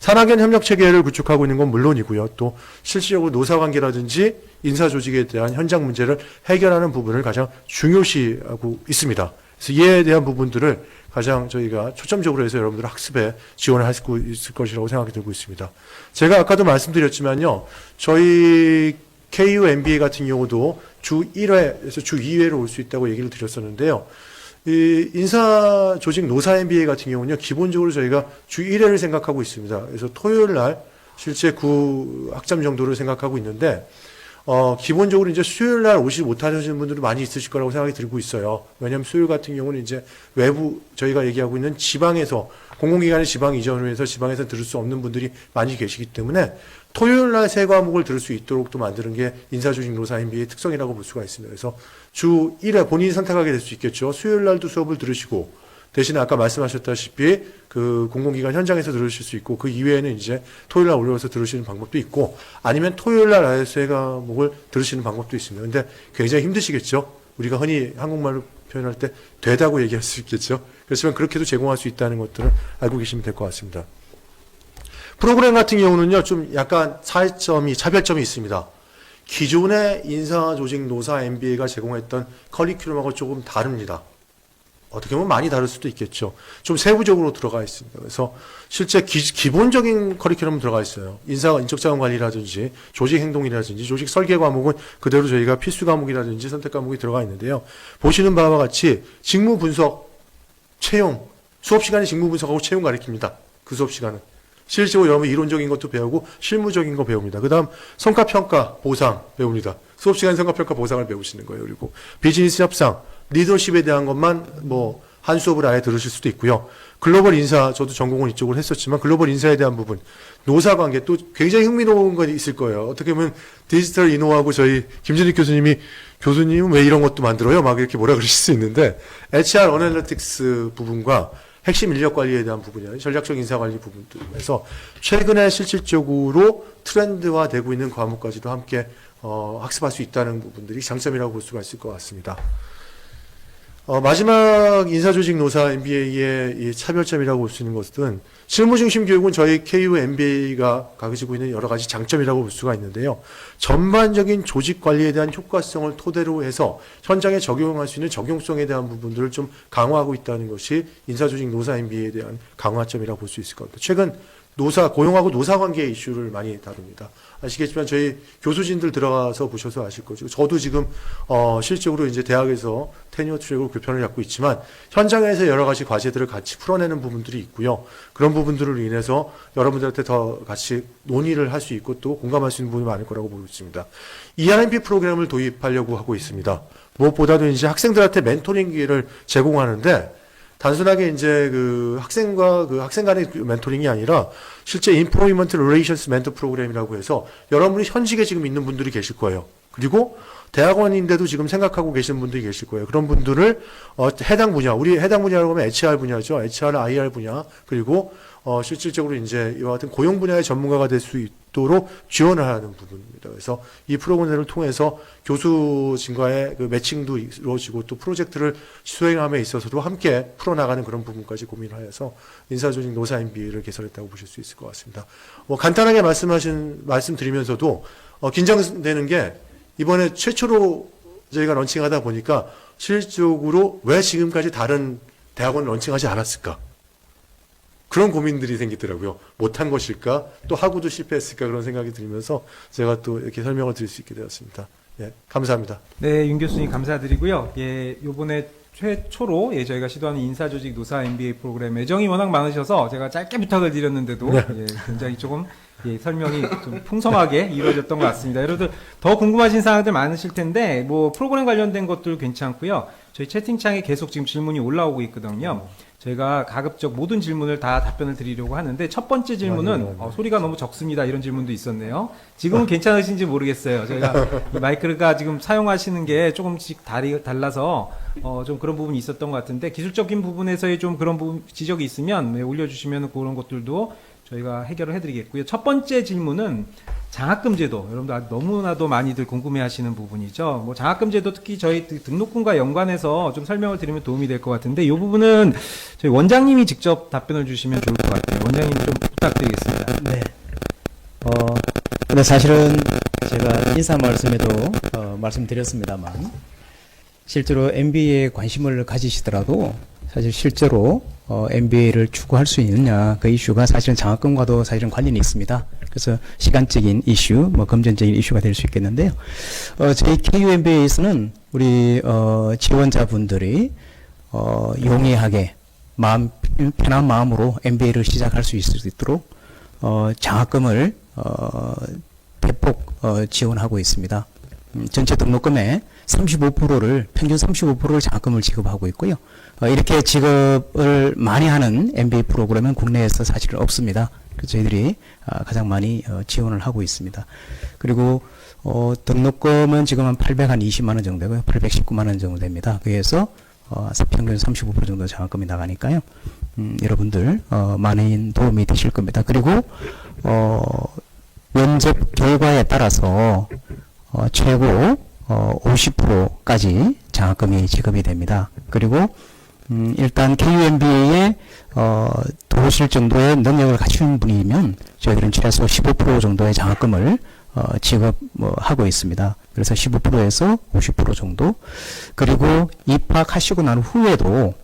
산학연 협력 체계를 구축하고 있는 건 물론이고요. 또 실질적으로 노사관계라든지 인사조직에 대한 현장 문제를 해결하는 부분을 가장 중요시하고 있습니다. 그래서 이에 대한 부분들을 가장 저희가 초점적으로 해서 여러분들 학습에 지원을 할 수 있을 것이라고 생각이 들고 있습니다. 제가 아까도 말씀드렸지만요, 저희 KU MBA 같은 경우도 주 1회에서 주 2회로 올 수 있다고 얘기를 드렸었는데요. 이 인사조직 노사 MBA 같은 경우는요, 기본적으로 저희가 주 1회를 생각하고 있습니다. 그래서 토요일 날 실제 9학점 정도를 생각하고 있는데, 기본적으로 이제 수요일 날 오지 못하시는 분들도 많이 있으실 거라고 생각이 들고 있어요. 왜냐하면 수요일 같은 경우는 이제 외부 저희가 얘기하고 있는 지방에서, 공공기관의 지방 이전을 해서 지방에서 들을 수 없는 분들이 많이 계시기 때문에 토요일 날 세 과목을 들을 수 있도록 또 만드는 게 인사조직 노사 MBA의 특성이라고 볼 수가 있습니다. 그래서 주 1회 본인이 선택하게 될 수 있겠죠. 수요일 날도 수업을 들으시고, 대신에 아까 말씀하셨다시피 그 공공기관 현장에서 들으실 수 있고, 그 이외에는 이제 토요일 날 올려서 들으시는 방법도 있고, 아니면 토요일 날 아예 세 과목을 들으시는 방법도 있습니다. 근데 굉장히 힘드시겠죠. 우리가 흔히 한국말로 표현할 때 되다고 얘기할 수 있겠죠. 그렇지만 그렇게도 제공할 수 있다는 것들을 알고 계시면 될 것 같습니다. 프로그램 같은 경우는요, 좀 약간 차별점이 있습니다. 기존의 인사조직 노사 MBA가 제공했던 커리큘럼하고 조금 다릅니다. 어떻게 보면 많이 다를 수도 있겠죠. 좀 세부적으로 들어가 있습니다. 그래서 실제 기본적인 커리큘럼은 들어가 있어요. 인적자원 관리라든지 조직 행동이라든지 조직 설계 과목은 그대로 저희가 필수 과목이라든지 선택 과목이 들어가 있는데요. 보시는 바와 같이 직무 분석, 채용, 수업 시간에 직무 분석하고 채용 가르칩니다. 그 수업 시간은. 실질적으로 여러분 이론적인 것도 배우고 실무적인 거 배웁니다. 그 다음 성과평가 보상 배웁니다. 수업시간 성과평가 보상을 배우시는 거예요. 그리고 비즈니스 협상, 리더십에 대한 것만 뭐 한 수업을 아예 들으실 수도 있고요. 글로벌 인사, 저도 전공은 이쪽으로 했었지만 글로벌 인사에 대한 부분, 노사관계 또 굉장히 흥미로운 건 있을 거예요. 어떻게 보면 디지털 이노하고 저희 김준익 교수님은 왜 이런 것도 만들어요? 막 이렇게 뭐라 그러실 수 있는데 HR 어널리틱스 부분과 핵심 인력 관리에 대한 부분이나 전략적 인사 관리 부분들에서 최근에 실질적으로 트렌드화되고 있는 과목까지도 함께 학습할 수 있다는 부분들이 장점이라고 볼 수가 있을 것 같습니다. 마지막 인사조직노사 MBA의 이 차별점이라고 볼 수 있는 것은 실무중심 교육은 저희 KU MBA가 가지고 있는 여러 가지 장점이라고 볼 수가 있는데요. 전반적인 조직 관리에 대한 효과성을 토대로 해서 현장에 적용할 수 있는 적용성에 대한 부분들을 좀 강화하고 있다는 것이 인사조직노사 MBA에 대한 강화점이라고 볼 수 있을 것 같아요. 최근 고용하고 노사관계 이슈를 많이 다룹니다. 아시겠지만 저희 교수진들 들어가서 보셔서 아실 거죠. 저도 지금 실적으로 이제 대학에서 테니어 트랙으로 교편을 잡고 있지만 현장에서 여러 가지 과제들을 같이 풀어내는 부분들이 있고요. 그런 부분들을 인해서 여러분들한테 더 같이 논의를 할 수 있고 또 공감할 수 있는 부분이 많을 거라고 보고 있습니다. ERMP 프로그램을 도입하려고 하고 있습니다. 무엇보다도 이제 학생들한테 멘토링 기회를 제공하는데 단순하게 이제 그 학생과 그 학생 간의 멘토링이 아니라 실제 인플로이먼트 릴레이션스 멘토 프로그램이라고 해서 여러분이 현직에 지금 있는 분들이 계실 거예요. 그리고 대학원인데도 지금 생각하고 계시는 분들이 계실 거예요. 그런 분들을 해당 분야, 우리 해당 분야라고 하면 HR 분야죠. HR, IR 분야, 그리고 실질적으로 이제 이와 같은 고용 분야의 전문가가 될 수 있도록 지원을 하는 부분입니다. 그래서 이 프로그램을 통해서 교수진과의 그 매칭도 이루어지고 또 프로젝트를 수행함에 있어서도 함께 풀어나가는 그런 부분까지 고민을 하여서 인사조직 노사 MBA를 개설했다고 보실 수 있을 것 같습니다. 간단하게 말씀드리면서도 긴장되는 게 이번에 최초로 저희가 런칭하다 보니까 실질적으로 왜 지금까지 다른 대학원을 런칭하지 않았을까? 그런 고민들이 생기더라고요. 못한 것일까? 또 하고도 실패했을까? 그런 생각이 들면서 제가 또 이렇게 설명을 드릴 수 있게 되었습니다. 예, 감사합니다. 네, 윤 교수님 감사드리고요. 예, 요번에 최초로 저희가 시도하는 인사조직 노사 MBA 프로그램 애정이 워낙 많으셔서 제가 짧게 부탁을 드렸는데도 굉장히 조금 설명이 좀 풍성하게 이루어졌던 것 같습니다. 여러분들 더 궁금하신 사항들 많으실 텐데 뭐 프로그램 관련된 것들 괜찮고요. 저희 채팅창에 계속 지금 질문이 올라오고 있거든요. 저희가 가급적 모든 질문을 다 답변을 드리려고 하는데 첫 번째 질문은 소리가 너무 적습니다. 이런 질문도 있었네요. 지금은 괜찮으신지 모르겠어요. 저희가 이 마이크가 지금 사용하시는 게 조금씩 달라서 좀 그런 부분이 있었던 것 같은데 기술적인 부분에서의 좀 그런 부분 지적이 있으면 올려주시면 그런 것들도 저희가 해결을 해드리겠고요. 첫 번째 질문은 장학금 제도. 여러분들 너무나도 많이들 궁금해하시는 부분이죠. 뭐 장학금 제도 특히 저희 등록금과 연관해서 좀 설명을 드리면 도움이 될 것 같은데 이 부분은 저희 원장님이 직접 답변을 주시면 좋을 것 같아요. 원장님 좀 부탁드리겠습니다. 네. 근데 사실은 제가 인사 말씀에도 말씀드렸습니다만 실제로 MBA에 관심을 가지시더라도 사실 실제로 MBA를 추구할 수 있느냐 그 이슈가 사실은 장학금과도 사실은 관련이 있습니다. 그래서 시간적인 이슈, 금전적인 이슈가 될 수 있겠는데요. 저희 KU MBA에서는 우리 지원자분들이 용이하게 편한 마음으로 MBA를 시작할 수 있도록 장학금을 대폭 지원하고 있습니다. 전체 등록금의 35%를 평균 35%를 장학금을 지급하고 있고요. 이렇게 지급을 많이 하는 MBA 프로그램은 국내에서 사실은 없습니다. 그래서 저희들이 가장 많이 지원을 하고 있습니다. 그리고 등록금은 지금 한 820만 원 정도 되고요. 819만 원 정도 됩니다. 그래서 평균 35% 정도 장학금이 나가니까요. 여러분들 많은 도움이 되실 겁니다. 그리고 면접 결과에 따라서 최고 50%까지 장학금이 지급이 됩니다. 그리고 일단 KUMBA에 들어오실 정도의 능력을 갖춘 분이면 저희들은 최소 15% 정도의 장학금을 지급하고 있습니다. 그래서 15%에서 50% 정도. 그리고 입학하시고 난 후에도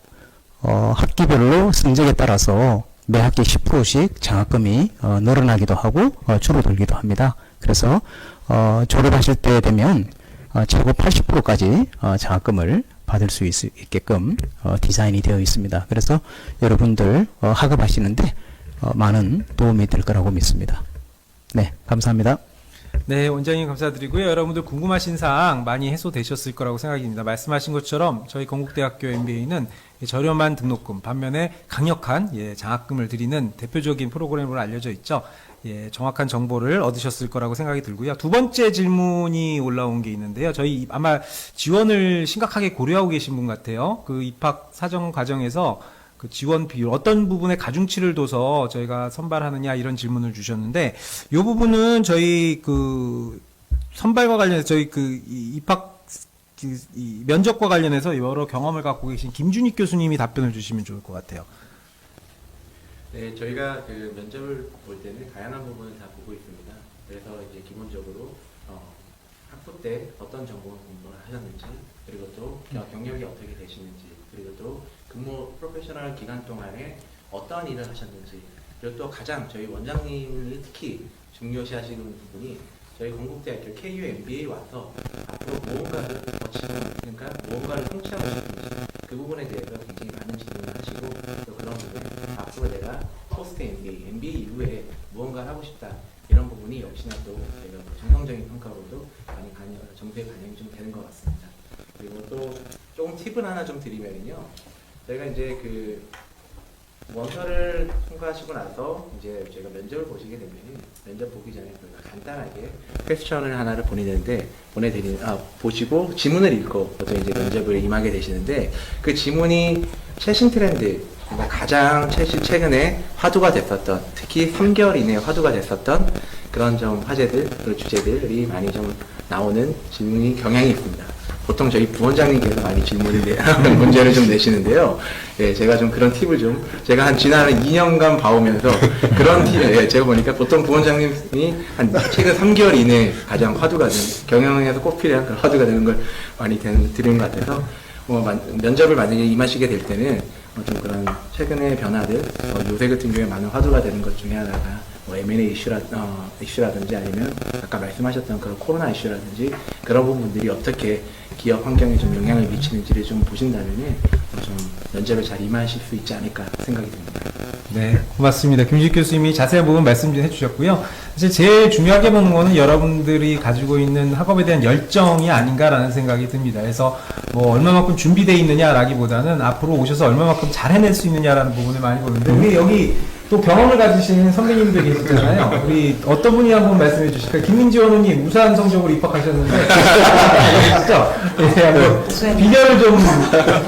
학기별로 성적에 따라서 매 학기 10%씩 장학금이 늘어나기도 하고 줄어들기도 합니다. 그래서 졸업하실 때 되면 최고 80%까지 장학금을 받을 수 있게끔 디자인이 되어 있습니다. 그래서 여러분들 학업하시는데 많은 도움이 될 거라고 믿습니다. 네, 감사합니다. 네, 원장님 감사드리고요. 여러분들 궁금하신 사항 많이 해소되셨을 거라고 생각입니다. 말씀하신 것처럼 저희 건국대학교 MBA는 저렴한 등록금, 반면에 강력한 장학금을 드리는 대표적인 프로그램으로 알려져 있죠. 정확한 정보를 얻으셨을 거라고 생각이 들고요. 두 번째 질문이 올라온 게 있는데요. 저희 아마 지원을 심각하게 고려하고 계신 분 같아요. 그 입학 사정 과정에서 그 지원 비율 어떤 부분에 가중치를 둬서 저희가 선발하느냐 이런 질문을 주셨는데 이 부분은 저희 그 선발과 관련해서 저희 그 입학 이 면접과 관련해서 여러 경험을 갖고 계신 김준익 교수님이 답변을 주시면 좋을 것 같아요. 네, 저희가 그 면접을 볼 때는 다양한 부분을 다 보고 있습니다. 그래서 이제 기본적으로 학부 때 어떤 전공 공부를 하셨는지, 그리고 또 경력이 어떻게 되시는지, 그리고 또 근무 프로페셔널 기간 동안에 어떤 일을 하셨는지, 그리고 또 가장 저희 원장님이 특히 중요시하시는 부분이 저희 건국대학교 KU MBA 와서 앞으로 무언가를 거치고, 그러니까 무언가를 성취하고 싶은지 그 부분에 대해서 굉장히 많은 질문을 하시고, 또 그런 부분에 앞으로 내가 포스트 MBA 이후에 무언가를 하고 싶다 이런 부분이 역시나 또 저희가 정성적인 평가로도 많이 정서에 반영이 좀 되는 것 같습니다. 그리고 또 조금 팁을 하나 좀 드리면요, 저희가 이제 그 원서를 통과하시고 나서 이제 저희가 면접을 보시게 되면 면접 보기 전에 저희가 간단하게 퀘스천을 하나를 보시고 지문을 읽고 보통 이제 면접을 임하게 되시는데, 그 지문이 최신 트렌드, 그러니까 가장 최근에 화두가 됐었던, 특히 3개월 이내에 화두가 됐었던 그런 좀 화제들, 그런 주제들이 많이 좀 나오는 질문이 경향이 있습니다. 보통 저희 부원장님께서 많이 문제를 좀 내시는데요. 예, 제가 좀 그런 팁을 좀, 제가 지난 2년간 봐오면서 그런 팁, 제가 보니까 보통 부원장님이 최근 3개월 이내에 가장 화두가 되는, 경영에서 꼭 필요한 그런 화두가 되는 걸 많이 드리는 것 같아서, 면접을 만약에 임하시게 될 때는, 좀 그런 최근의 변화들, 요새 같은 경우에 많은 화두가 되는 것 중에 하나가, M&A 이슈라든지 아니면 아까 말씀하셨던 그런 코로나 이슈라든지 그런 부분들이 어떻게 기업 환경에 좀 영향을 미치는지를 좀 보신다면 좀 면접에 잘 임하실 수 있지 않을까 생각이 듭니다. 네, 고맙습니다. 김준익 교수님이 자세한 부분 말씀 좀 해주셨고요. 사실 제일 중요하게 보는 거는 여러분들이 가지고 있는 학업에 대한 열정이 아닌가라는 생각이 듭니다. 그래서 얼마만큼 준비되어 있느냐라기보다는 앞으로 오셔서 얼마만큼 잘 해낼 수 있느냐라는 부분을 많이 보는데, 우리 여기 또 경험을 가지신 선배님들이 계시잖아요. 우리 어떤 분이 한번 말씀해 주실까요? 김민지 원우님 우수한 성적으로 입학하셨는데 진짜 한번 비결을 좀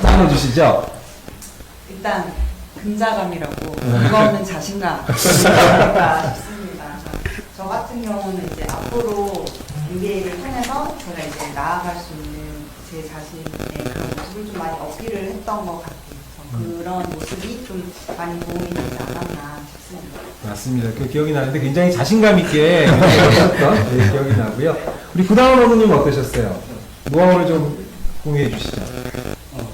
나눠주시죠. 일단 근자감이라고 무거운 자신감이니까 싶습니다. 저 같은 경우는 이제 앞으로 MBA를 통해서 제가 이제 나아갈 수 있는 제 자신의 그런 모습을 좀 많이 어필을 했던 것 같아요. 그런 모습이 좀 많이 도움이 되지 않았나 싶습니다. 맞습니다. 그 기억이 나는데 굉장히 자신감 있게 하셨던 기억이 나고요. 우리 구다원 어머님 어떠셨어요? 노하우를 좀 공유해 주시죠.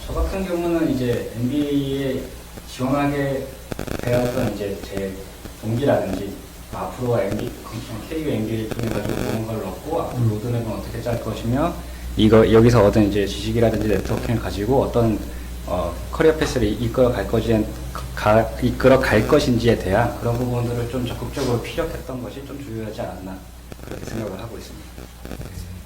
저 같은 경우는 이제 MBA에 지원하게 되었던 이제 제 동기라든지 앞으로 KU MBA를 통해 가지고 무언가를 얻고 앞으로 로드맵은 어떻게 짤 것이며 여기서 얻은 이제 지식이라든지 네트워킹을 가지고 어떤 커리어 패스를 이끌어 갈 것인지에 대한 그런 부분들을 좀 적극적으로 피력했던 것이 좀 중요하지 않았나 그렇게 생각을 하고 있습니다.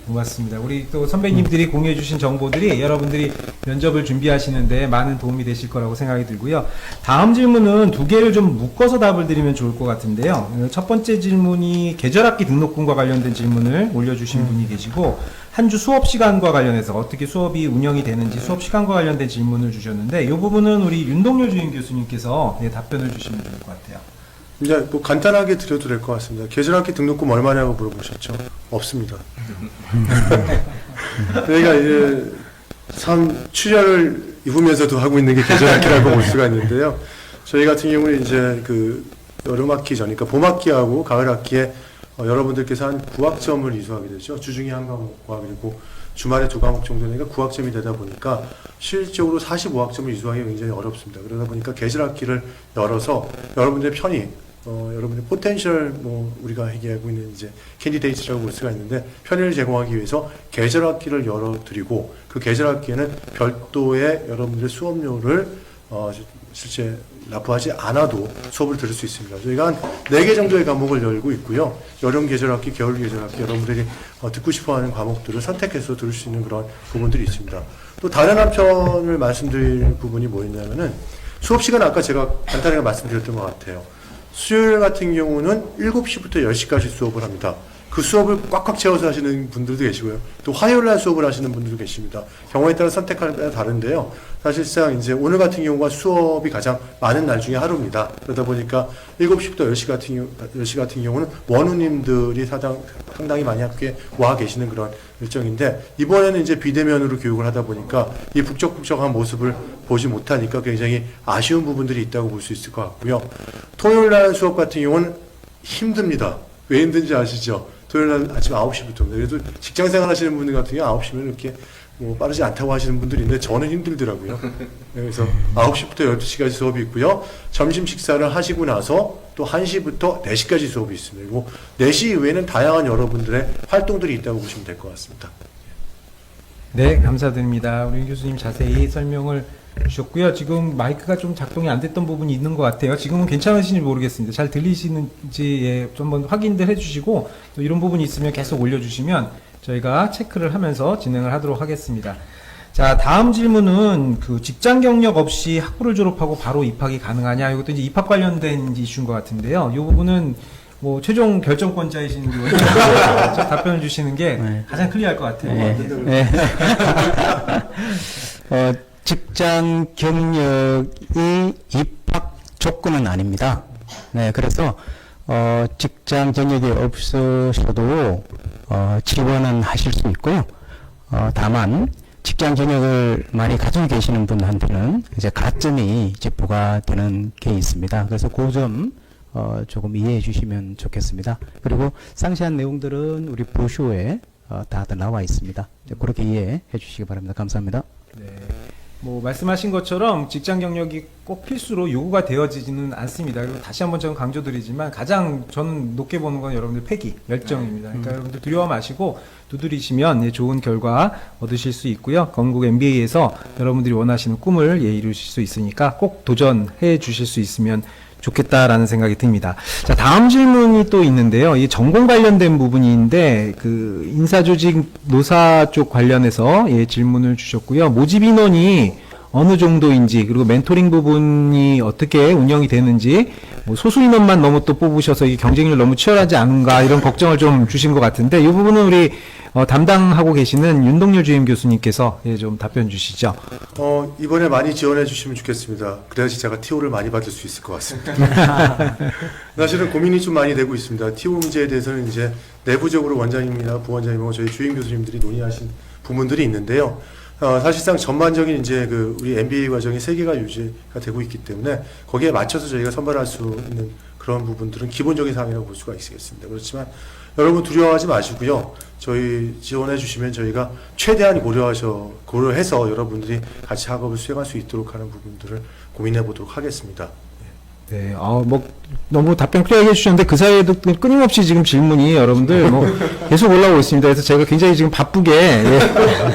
고맙습니다. 우리 또 선배님들이 공유해 주신 정보들이 여러분들이 면접을 준비하시는데 많은 도움이 되실 거라고 생각이 들고요. 다음 질문은 두 개를 좀 묶어서 답을 드리면 좋을 것 같은데요. 첫 번째 질문이 계절학기 등록금과 관련된 질문을 올려주신 분이 계시고, 한 주 수업 시간과 관련해서 어떻게 수업이 운영이 되는지 수업 시간과 관련된 질문을 주셨는데, 이 부분은 우리 윤동열 주임 교수님께서 답변을 주시면 좋을 것 같아요. 이제 간단하게 드려도 될 것 같습니다. 계절학기 등록금 얼마냐고 물어보셨죠? 없습니다. 저희가 이제 출혈을 입으면서도 하고 있는 게 계절학기라고 볼 수가 있는데요. 저희 같은 경우는 이제 그 여름학기 전이니까 봄학기하고 가을학기에 여러분들께서 한 9학점을 이수하게 되죠. 주중에 한 과목과 그리고 주말에 2과목 정도 되니까 9학점이 되다 보니까 실질적으로 45학점을 이수하기가 굉장히 어렵습니다. 그러다 보니까 계절학기를 열어서 여러분들의 편의, 여러분의 포텐셜 우리가 얘기하고 있는 이제 캔디데이트라고 볼 수가 있는데, 편의를 제공하기 위해서 계절학기를 열어드리고, 그 계절학기에는 별도의 여러분들의 수업료를 실제 납부하지 않아도 수업을 들을 수 있습니다. 저희가 한 4개 정도의 과목을 열고 있고요. 여름 계절학기, 겨울 계절학기 여러분들이 듣고 싶어하는 과목들을 선택해서 들을 수 있는 그런 부분들이 있습니다. 또 다른 한편을 말씀드릴 부분이 뭐였냐면은 수업 시간 아까 제가 간단하게 말씀드렸던 것 같아요. 수요일 같은 경우는 7시부터 10시까지 수업을 합니다. 그 수업을 꽉꽉 채워서 하시는 분들도 계시고요. 또 화요일 날 수업을 하시는 분들도 계십니다. 경우에 따라 선택하는 따라 다른데요. 사실상 이제 오늘 같은 경우가 수업이 가장 많은 날 중에 하루입니다. 그러다 보니까 7시부터 10시 같은 경우는 원우님들이 상당히 많이 학교에 와 계시는 그런 일정인데, 이번에는 이제 비대면으로 교육을 하다 보니까 이 북적북적한 모습을 보지 못하니까 굉장히 아쉬운 부분들이 있다고 볼 수 있을 것 같고요. 토요일 날 수업 같은 경우는 힘듭니다. 왜 힘든지 아시죠? 토요일 날 아침 9시부터입니다. 그래도 직장 생활 하시는 분들 같은 경우 9시면 이렇게 뭐 빠르지 않다고 하시는 분들이 있는데 저는 힘들더라고요. 그래서 9시부터 12시까지 수업이 있고요. 점심 식사를 하시고 나서 또 1시부터 4시까지 수업이 있습니다. 그리고 4시 이후에는 다양한 여러분들의 활동들이 있다고 보시면 될 것 같습니다. 네, 감사드립니다. 우리 교수님 자세히 설명을 주셨고요. 지금 마이크가 좀 작동이 안 됐던 부분이 있는 것 같아요. 지금은 괜찮으신지 모르겠습니다. 잘 들리시는지 예, 좀 한번 확인들 해주시고, 또 이런 부분이 있으면 계속 올려주시면 저희가 체크를 하면서 진행을 하도록 하겠습니다. 자, 다음 질문은 그 직장 경력 없이 학부를 졸업하고 바로 입학이 가능하냐? 이것도 이제 입학 관련된 이슈인 것 같은데요. 이 부분은 뭐 최종 결정권자이신 분이 답변을 주시는 게 네. 가장 클리어할 것 같아요. 네. 직장 경력이 입학 조건은 아닙니다. 네, 그래서 직장 경력이 없으셔도 지원은 하실 수 있고요. 다만 직장 경력을 많이 가지고 계시는 분한테는 이제 가점이 이제 부과되는 게 있습니다. 그래서 그 점 조금 이해해 주시면 좋겠습니다. 그리고 상세한 내용들은 우리 브로슈어에 다들 나와 있습니다. 그렇게 이해해 주시기 바랍니다. 감사합니다. 네. 뭐 말씀하신 것처럼 직장 경력이 꼭 필수로 요구가 되어지지는 않습니다. 그리고 다시 한번 저는 강조드리지만 가장 저는 높게 보는 건 여러분들 패기, 열정입니다. 그러니까 여러분들 두려워 마시고 두드리시면 예, 좋은 결과 얻으실 수 있고요. 건국 MBA에서 여러분들이 원하시는 꿈을 예, 이루실 수 있으니까 꼭 도전해 주실 수 있으면 좋겠다라는 생각이 듭니다. 자, 다음 질문이 또 있는데요. 이 전공 관련된 부분인데 그 인사조직 노사 쪽 관련해서 예, 질문을 주셨고요. 모집 인원이 어느 정도인지, 그리고 멘토링 부분이 어떻게 운영이 되는지, 뭐 소수 인원만 너무 또 뽑으셔서 이 경쟁률 너무 치열하지 않은가 이런 걱정을 좀 주신 것 같은데, 이 부분은 우리 담당하고 계시는 윤동열 주임 교수님께서 예, 좀 답변 주시죠. 이번에 많이 지원해 주시면 좋겠습니다. 그래야지 제가 TO를 많이 받을 수 있을 것 같습니다. 사실은 고민이 좀 많이 되고 있습니다. TO 문제에 대해서는 이제 내부적으로 원장님이나 부원장님하고 저희 주임 교수님들이 논의하신 부분들이 있는데요. 사실상 전반적인 이제 그 우리 MBA 과정이 3개가 유지가 되고 있기 때문에 거기에 맞춰서 저희가 선발할 수 있는 그런 부분들은 기본적인 사항이라고 볼 수가 있겠습니다. 그렇지만 여러분 두려워하지 마시고요. 저희 지원해 주시면 저희가 최대한 고려해서 여러분들이 같이 학업을 수행할 수 있도록 하는 부분들을 고민해 보도록 하겠습니다. 네, 뭐 너무 답변 클리어하게 해주셨는데 그 사이에도 끊임없이 지금 질문이 여러분들 뭐 계속 올라오고 있습니다. 그래서 제가 굉장히 지금 바쁘게 예,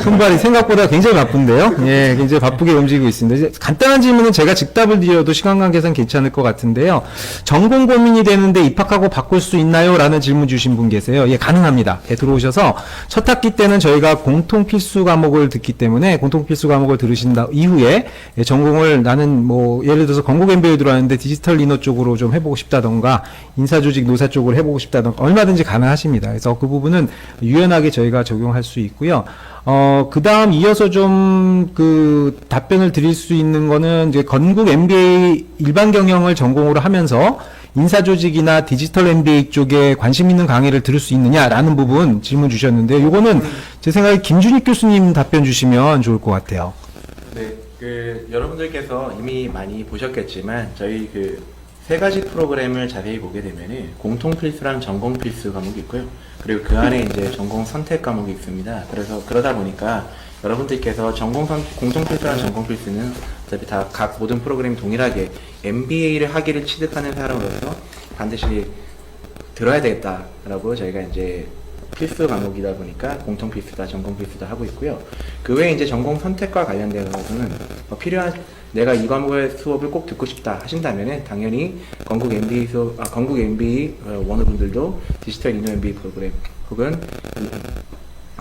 손발이 생각보다 굉장히 바쁜데요. 예, 굉장히 바쁘게 움직이고 있습니다. 이제 간단한 질문은 제가 즉답을 드려도 시간 관계상 괜찮을 것 같은데요. 전공 고민이 되는데 입학하고 바꿀 수 있나요? 라는 질문 주신 분 계세요. 예, 가능합니다. 예, 들어오셔서 첫 학기 때는 저희가 공통 필수 과목을 듣기 때문에 공통 필수 과목을 들으신 이후에 예, 전공을 나는 뭐 예를 들어서 건국 MBA 들어왔는데 디지털 리너 쪽으로 좀 해보고 싶다던가 인사조직 노사 쪽으로 해보고 싶다던가 얼마든지 가능하십니다. 그래서 그 부분은 유연하게 저희가 적용할 수 있고요. 그 다음 이어서 좀 그 답변을 드릴 수 있는 거는 이제 건국 MBA 일반 경영을 전공으로 하면서 인사조직이나 디지털 MBA 쪽에 관심 있는 강의를 들을 수 있느냐라는 부분 질문 주셨는데요. 요거는 제 생각에 김준익 교수님 답변 주시면 좋을 것 같아요. 네, 여러분들께서 이미 많이 보셨겠지만 저희 세 가지 프로그램을 자세히 보게 되면은 공통 필수랑 전공 필수 과목이 있고요. 그리고 그 안에 이제 전공 선택 과목이 있습니다. 그래서 그러다 보니까 여러분들께서 공통 필수랑 전공 필수는 어차피 다 각 모든 프로그램이 동일하게 MBA를 하기를 취득하는 사람으로서 반드시 들어야 되겠다라고 저희가 이제 필수 과목이다 보니까 공통 필수다, 전공 필수다 하고 있고요. 그 외에 이제 전공 선택과 관련되어서는 필요한 내가 이 과목의 수업을 꼭 듣고 싶다 하신다면은 당연히 건국 MBA 건국 MBA 원어분들도 디지털 이너 MBA 프로그램 혹은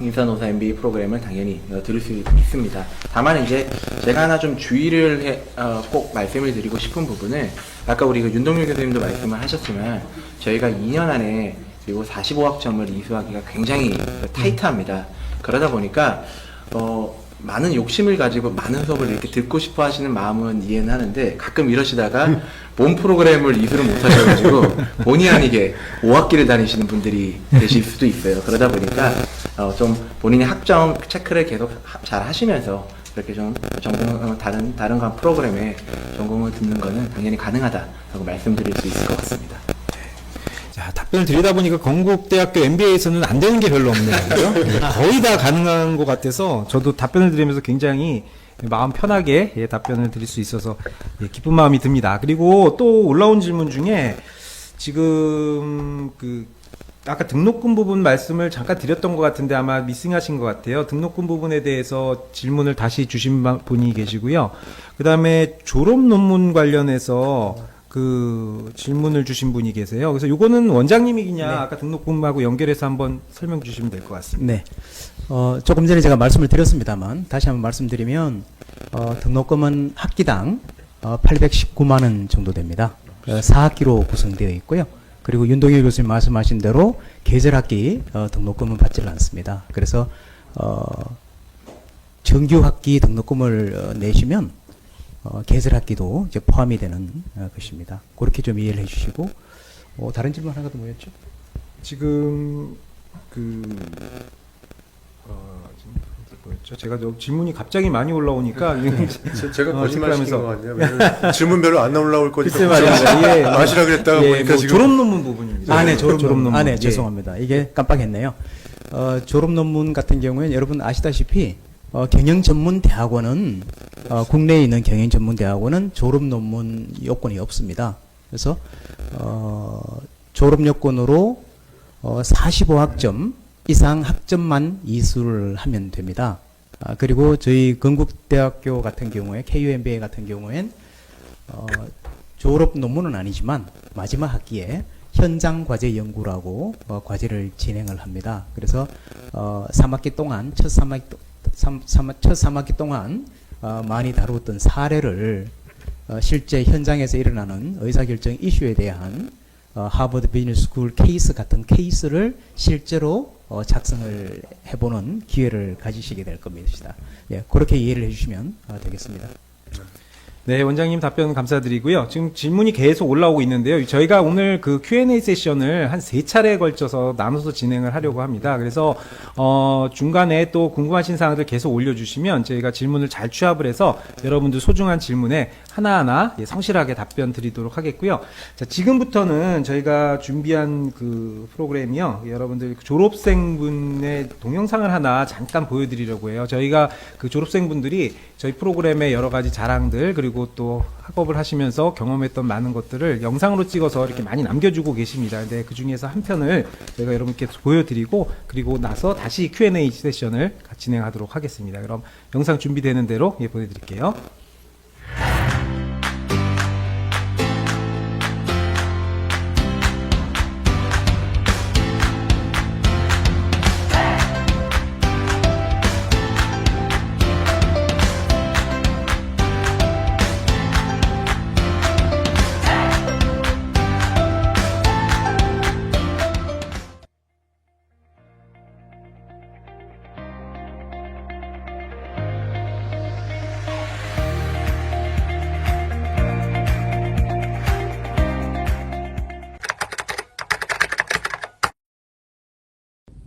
인사노사 MBA 프로그램을 당연히 들을 수 있습니다. 다만 이제 제가 하나 좀 주의를 꼭 말씀을 드리고 싶은 부분은 아까 우리 그 윤동률 교수님도 말씀을 하셨지만 저희가 2년 안에 그리고 45학점을 이수하기가 굉장히 타이트합니다. 그러다 보니까 많은 욕심을 가지고 많은 수업을 이렇게 듣고 싶어 하시는 마음은 이해는 하는데 가끔 이러시다가 본 프로그램을 이수를 못 하셔가지고 본의 아니게 5학기를 다니시는 분들이 계실 수도 있어요. 그러다 보니까 좀 본인의 학점 체크를 계속 잘 하시면서 그렇게 좀 전공 다른 프로그램에 전공을 듣는 거는 당연히 가능하다라고 말씀드릴 수 있을 것 같습니다. 자, 답변을 드리다 보니까 건국대학교 MBA에서는 안 되는 게 별로 없네요. 그죠? 거의 다 가능한 것 같아서 저도 답변을 드리면서 굉장히 마음 편하게 답변을 드릴 수 있어서 기쁜 마음이 듭니다. 그리고 또 올라온 질문 중에 지금 아까 등록금 부분 말씀을 잠깐 드렸던 것 같은데 아마 미싱하신 것 같아요. 등록금 부분에 대해서 질문을 다시 주신 분이 계시고요. 그 다음에 졸업 논문 관련해서 질문을 주신 분이 계세요. 그래서 요거는 원장님이 그냥 아까 등록금하고 연결해서 한번 설명 주시면 될 것 같습니다. 네. 조금 전에 제가 말씀을 드렸습니다만 다시 한번 말씀드리면 등록금은 학기당 819만 원 정도 됩니다. 4학기로 구성되어 있고요. 그리고 윤동일 교수님 말씀하신 대로 계절학기 등록금은 받지 않습니다. 그래서 정규 학기 등록금을 내시면 계절학기도 이제 포함이 되는 것입니다. 그렇게 좀 이해를 해주시고 다른 질문 하나가 더 뭐였죠? 지금 뭐였죠? 제가 질문이 갑자기 많이 올라오니까 제가 거짓말 하시는 체크하면서. 것 같네요. 왜냐면 질문 별로 안 올라올 거니까 글쎄 말입니다. 예, 마시라 그랬다가 보니까 지금 졸업 논문 부분입니다. 네, 졸업 논문. 네, 예. 죄송합니다. 이게 깜빡했네요. 졸업 논문 같은 경우에는 여러분 아시다시피 경영 전문 대학원은 국내에 있는 경영 전문 대학원은 졸업 논문 요건이 없습니다. 그래서 졸업 요건으로 45학점 이상 학점만 이수를 하면 됩니다. 그리고 저희 건국대학교 같은 경우에 KUMBA 같은 경우엔 졸업 논문은 아니지만 마지막 학기에 현장 과제 연구라고 과제를 진행을 합니다. 그래서 3학기 동안 첫 3학기 동안 많이 다루었던 사례를 실제 현장에서 일어나는 의사결정 이슈에 대한 하버드 비즈니스 스쿨 케이스 같은 케이스를 실제로 작성을 해보는 기회를 가지시게 될 겁니다. 예, 그렇게 이해를 해주시면 되겠습니다. 네, 원장님 답변 감사드리고요. 지금 질문이 계속 올라오고 있는데요. 저희가 오늘 그 Q&A 세션을 한 3차례에 걸쳐서 나눠서 진행을 하려고 합니다. 그래서 중간에 또 궁금하신 사항들 계속 올려주시면 저희가 질문을 잘 취합을 해서 여러분들 소중한 질문에 하나하나 성실하게 답변 드리도록 하겠고요. 자, 지금부터는 저희가 준비한 프로그램이요. 여러분들 졸업생분의 동영상을 하나 잠깐 보여드리려고 해요. 저희가 졸업생분들이 저희 프로그램의 여러 가지 자랑들 그리고 또 학업을 하시면서 경험했던 많은 것들을 영상으로 찍어서 이렇게 많이 남겨주고 계십니다. 근데 그 중에서 한 편을 저희가 여러분께 보여드리고 그리고 나서 다시 Q&A 세션을 진행하도록 하겠습니다. 그럼 영상 준비되는 대로 보여드릴게요.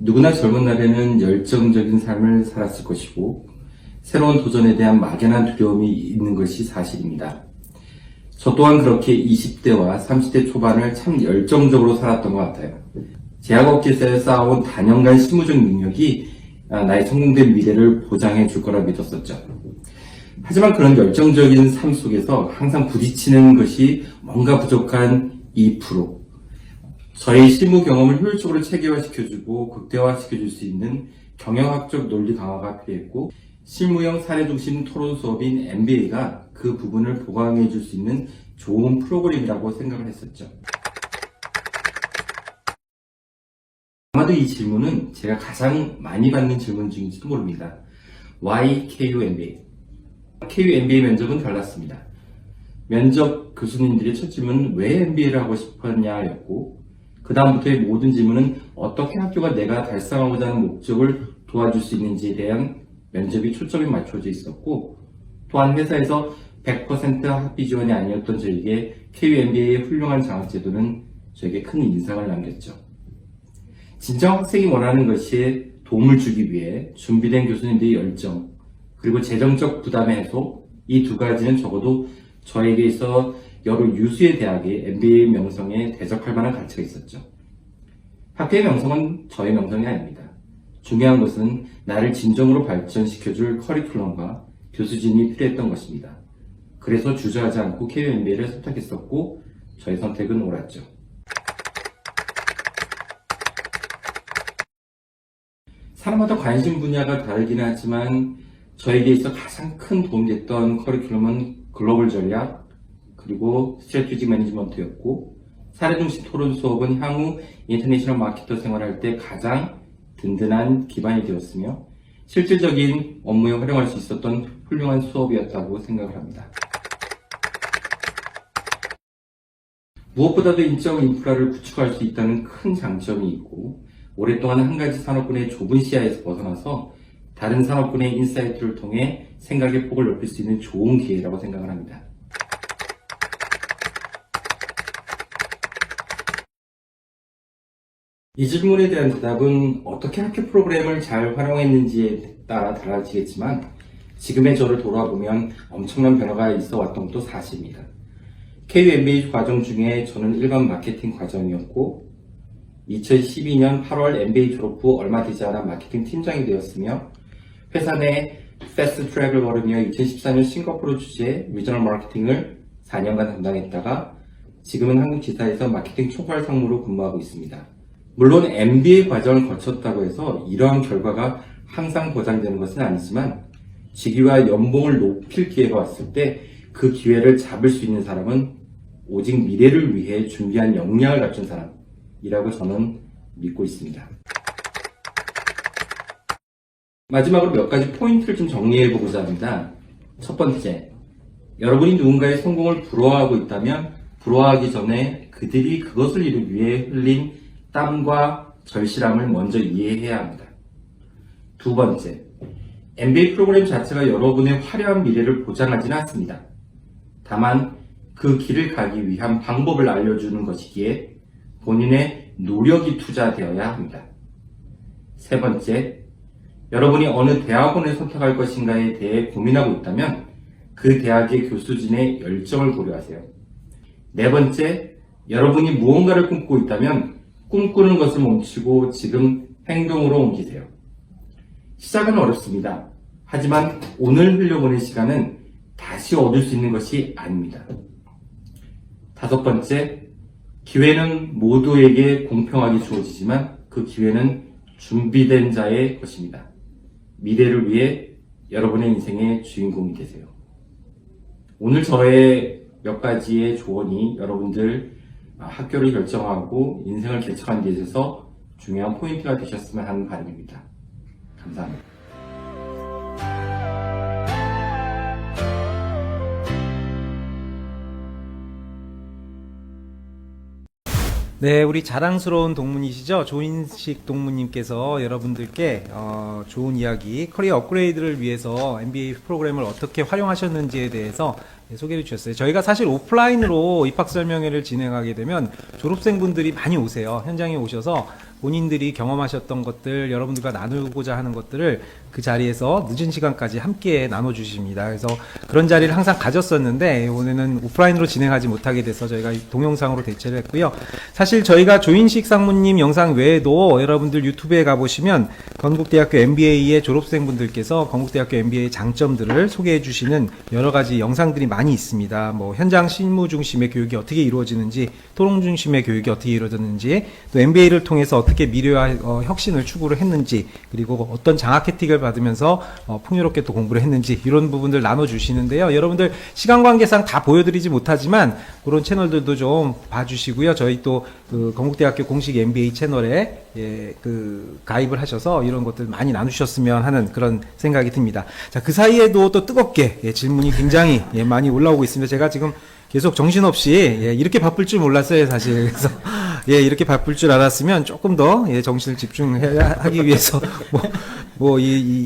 누구나 젊은 날에는 열정적인 삶을 살았을 것이고 새로운 도전에 대한 막연한 두려움이 있는 것이 사실입니다. 저 또한 그렇게 20대와 30대 초반을 참 열정적으로 살았던 것 같아요. 제약업계에서 쌓아온 단연간 실무적 능력이 나의 성공된 미래를 보장해 줄 거라 믿었었죠. 하지만 그런 열정적인 삶 속에서 항상 부딪히는 것이 뭔가 부족한 2%. 저의 실무 경험을 효율적으로 체계화시켜주고 극대화시켜줄 수 있는 경영학적 논리 강화가 필요했고, 실무형 사례 중심 토론 수업인 MBA가 그 부분을 보강해줄 수 있는 좋은 프로그램이라고 생각을 했었죠. 아마도 이 질문은 제가 가장 많이 받는 질문 중인지도 모릅니다. Why KU MBA? KU MBA 면접은 달랐습니다. 면접 교수님들의 첫 질문은 왜 MBA를 하고 싶었냐였고, 그 다음부터의 모든 질문은 어떻게 학교가 내가 달성하고자 하는 목적을 도와줄 수 있는지에 대한 면접이 초점이 맞춰져 있었고, 또한 회사에서 100% 학비 지원이 아니었던 저에게 KU MBA의 훌륭한 장학제도는 저에게 큰 인상을 남겼죠. 진정 학생이 원하는 것이 도움을 주기 위해 준비된 교수님들의 열정, 그리고 재정적 부담의 해소, 이 두 가지는 적어도 저에게 있어 여러 유수의 대학의 MBA 명성에 대적할 만한 가치가 있었죠. 학교의 명성은 저의 명성이 아닙니다. 중요한 것은 나를 진정으로 발전시켜줄 커리큘럼과 교수진이 필요했던 것입니다. 그래서 주저하지 않고 KU MBA를 선택했었고, 저의 선택은 옳았죠. 사람마다 관심 분야가 다르긴 하지만 저에게 있어 가장 큰 도움이 됐던 커리큘럼은 글로벌 전략, 그리고 스트래티지 매니지먼트였고, 사례 중심 토론 수업은 향후 인터내셔널 마케터 생활할 때 가장 든든한 기반이 되었으며 실질적인 업무에 활용할 수 있었던 훌륭한 수업이었다고 생각을 합니다. 무엇보다도 인적 인프라를 구축할 수 있다는 큰 장점이 있고, 오랫동안 한 가지 산업군의 좁은 시야에서 벗어나서 다른 산업군의 인사이트를 통해 생각의 폭을 넓힐 수 있는 좋은 기회라고 생각을 합니다. 이 질문에 대한 대답은 어떻게 학교 프로그램을 잘 활용했는지에 따라 달라지겠지만, 지금의 저를 돌아보면 엄청난 변화가 있어 왔던 것도 사실입니다. KU MBA 과정 중에 저는 일반 마케팅 과정이었고, 2012년 8월 MBA 졸업 후 얼마 되지 않아 마케팅 팀장이 되었으며, 회사 내 패스트 트랙을 걸으며 2014년 싱가포르 주재 리저널 마케팅을 4년간 담당했다가 지금은 한국지사에서 마케팅 총괄 상무로 근무하고 있습니다. 물론 MBA 과정을 거쳤다고 해서 이러한 결과가 항상 보장되는 것은 아니지만, 직위와 연봉을 높일 기회가 왔을 때 그 기회를 잡을 수 있는 사람은 오직 미래를 위해 준비한 역량을 갖춘 사람이라고 저는 믿고 있습니다. 마지막으로 몇 가지 포인트를 좀 정리해보고자 합니다. 첫 번째, 여러분이 누군가의 성공을 부러워하고 있다면 부러워하기 전에 그들이 그것을 이루기 위해 흘린 땀과 절실함을 먼저 이해해야 합니다. 두 번째, MBA 프로그램 자체가 여러분의 화려한 미래를 보장하지는 않습니다. 다만 그 길을 가기 위한 방법을 알려주는 것이기에 본인의 노력이 투자되어야 합니다. 세 번째, 여러분이 어느 대학원을 선택할 것인가에 대해 고민하고 있다면 그 대학의 교수진의 열정을 고려하세요. 네 번째, 여러분이 무언가를 꿈꾸고 있다면 꿈꾸는 것을 멈추고 지금 행동으로 옮기세요. 시작은 어렵습니다. 하지만 오늘 흘려보낸 시간은 다시 얻을 수 있는 것이 아닙니다. 다섯 번째, 기회는 모두에게 공평하게 주어지지만 그 기회는 준비된 자의 것입니다. 미래를 위해 여러분의 인생의 주인공이 되세요. 오늘 저의 몇 가지의 조언이 여러분들 학교를 결정하고 인생을 개척하는 데 있어서 중요한 포인트가 되셨으면 하는 바람입니다. 감사합니다. 네, 우리 자랑스러운 동문이시죠? 조인식 동문님께서 여러분들께 좋은 이야기, 커리어 업그레이드를 위해서 MBA 프로그램을 어떻게 활용하셨는지에 대해서 소개를 주셨어요. 저희가 사실 오프라인으로 입학 설명회를 진행하게 되면 졸업생분들이 많이 오세요. 현장에 오셔서 본인들이 경험하셨던 것들, 여러분들과 나누고자 하는 것들을 그 자리에서 늦은 시간까지 함께 나눠주십니다. 그래서 그런 자리를 항상 가졌었는데 이번에는 오프라인으로 진행하지 못하게 돼서 저희가 동영상으로 대체를 했고요. 사실 저희가 조인식 상무님 영상 외에도 여러분들 유튜브에 가보시면 건국대학교 MBA의 졸업생분들께서 건국대학교 MBA의 장점들을 소개해 주시는 여러 가지 영상들이 많이 있습니다. 뭐 현장 실무 중심의 교육이 어떻게 이루어지는지, 토론 중심의 교육이 어떻게 이루어졌는지, 또 MBA를 통해서 어떻게 미래와 혁신을 추구를 했는지, 그리고 어떤 장학 혜택을 받으면서 풍요롭게 또 공부를 했는지, 이런 부분들 나눠주시는데요. 여러분들 시간 관계상 다 보여드리지 못하지만 그런 채널들도 좀 봐주시고요. 저희 또 그 건국대학교 공식 MBA 채널에 가입을 하셔서 이런 것들 많이 나누셨으면 하는 그런 생각이 듭니다. 자, 그 사이에도 또 뜨겁게 질문이 굉장히 많이 올라오고 있습니다. 제가 지금 계속 정신없이 이렇게 바쁠 줄 몰랐어요, 사실. 그래서 이렇게 바쁠 줄 알았으면 조금 더 정신을 집중하기 위해서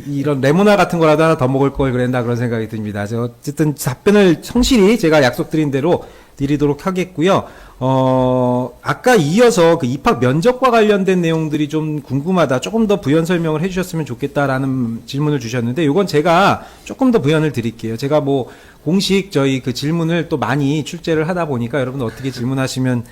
이런 레모나 같은 거라도 하나 더 먹을 걸 그랬나 그런 생각이 듭니다. 어쨌든 답변을 성실히 제가 약속드린 대로 드리도록 하겠고요. 아까 이어서 그 입학 면접과 관련된 내용들이 좀 궁금하다, 조금 더 부연 설명을 해주셨으면 좋겠다라는 질문을 주셨는데, 이건 제가 조금 더 부연을 드릴게요. 제가 뭐 공식 저희 그 질문을 또 많이 출제를 하다 보니까 여러분 어떻게 준비하시면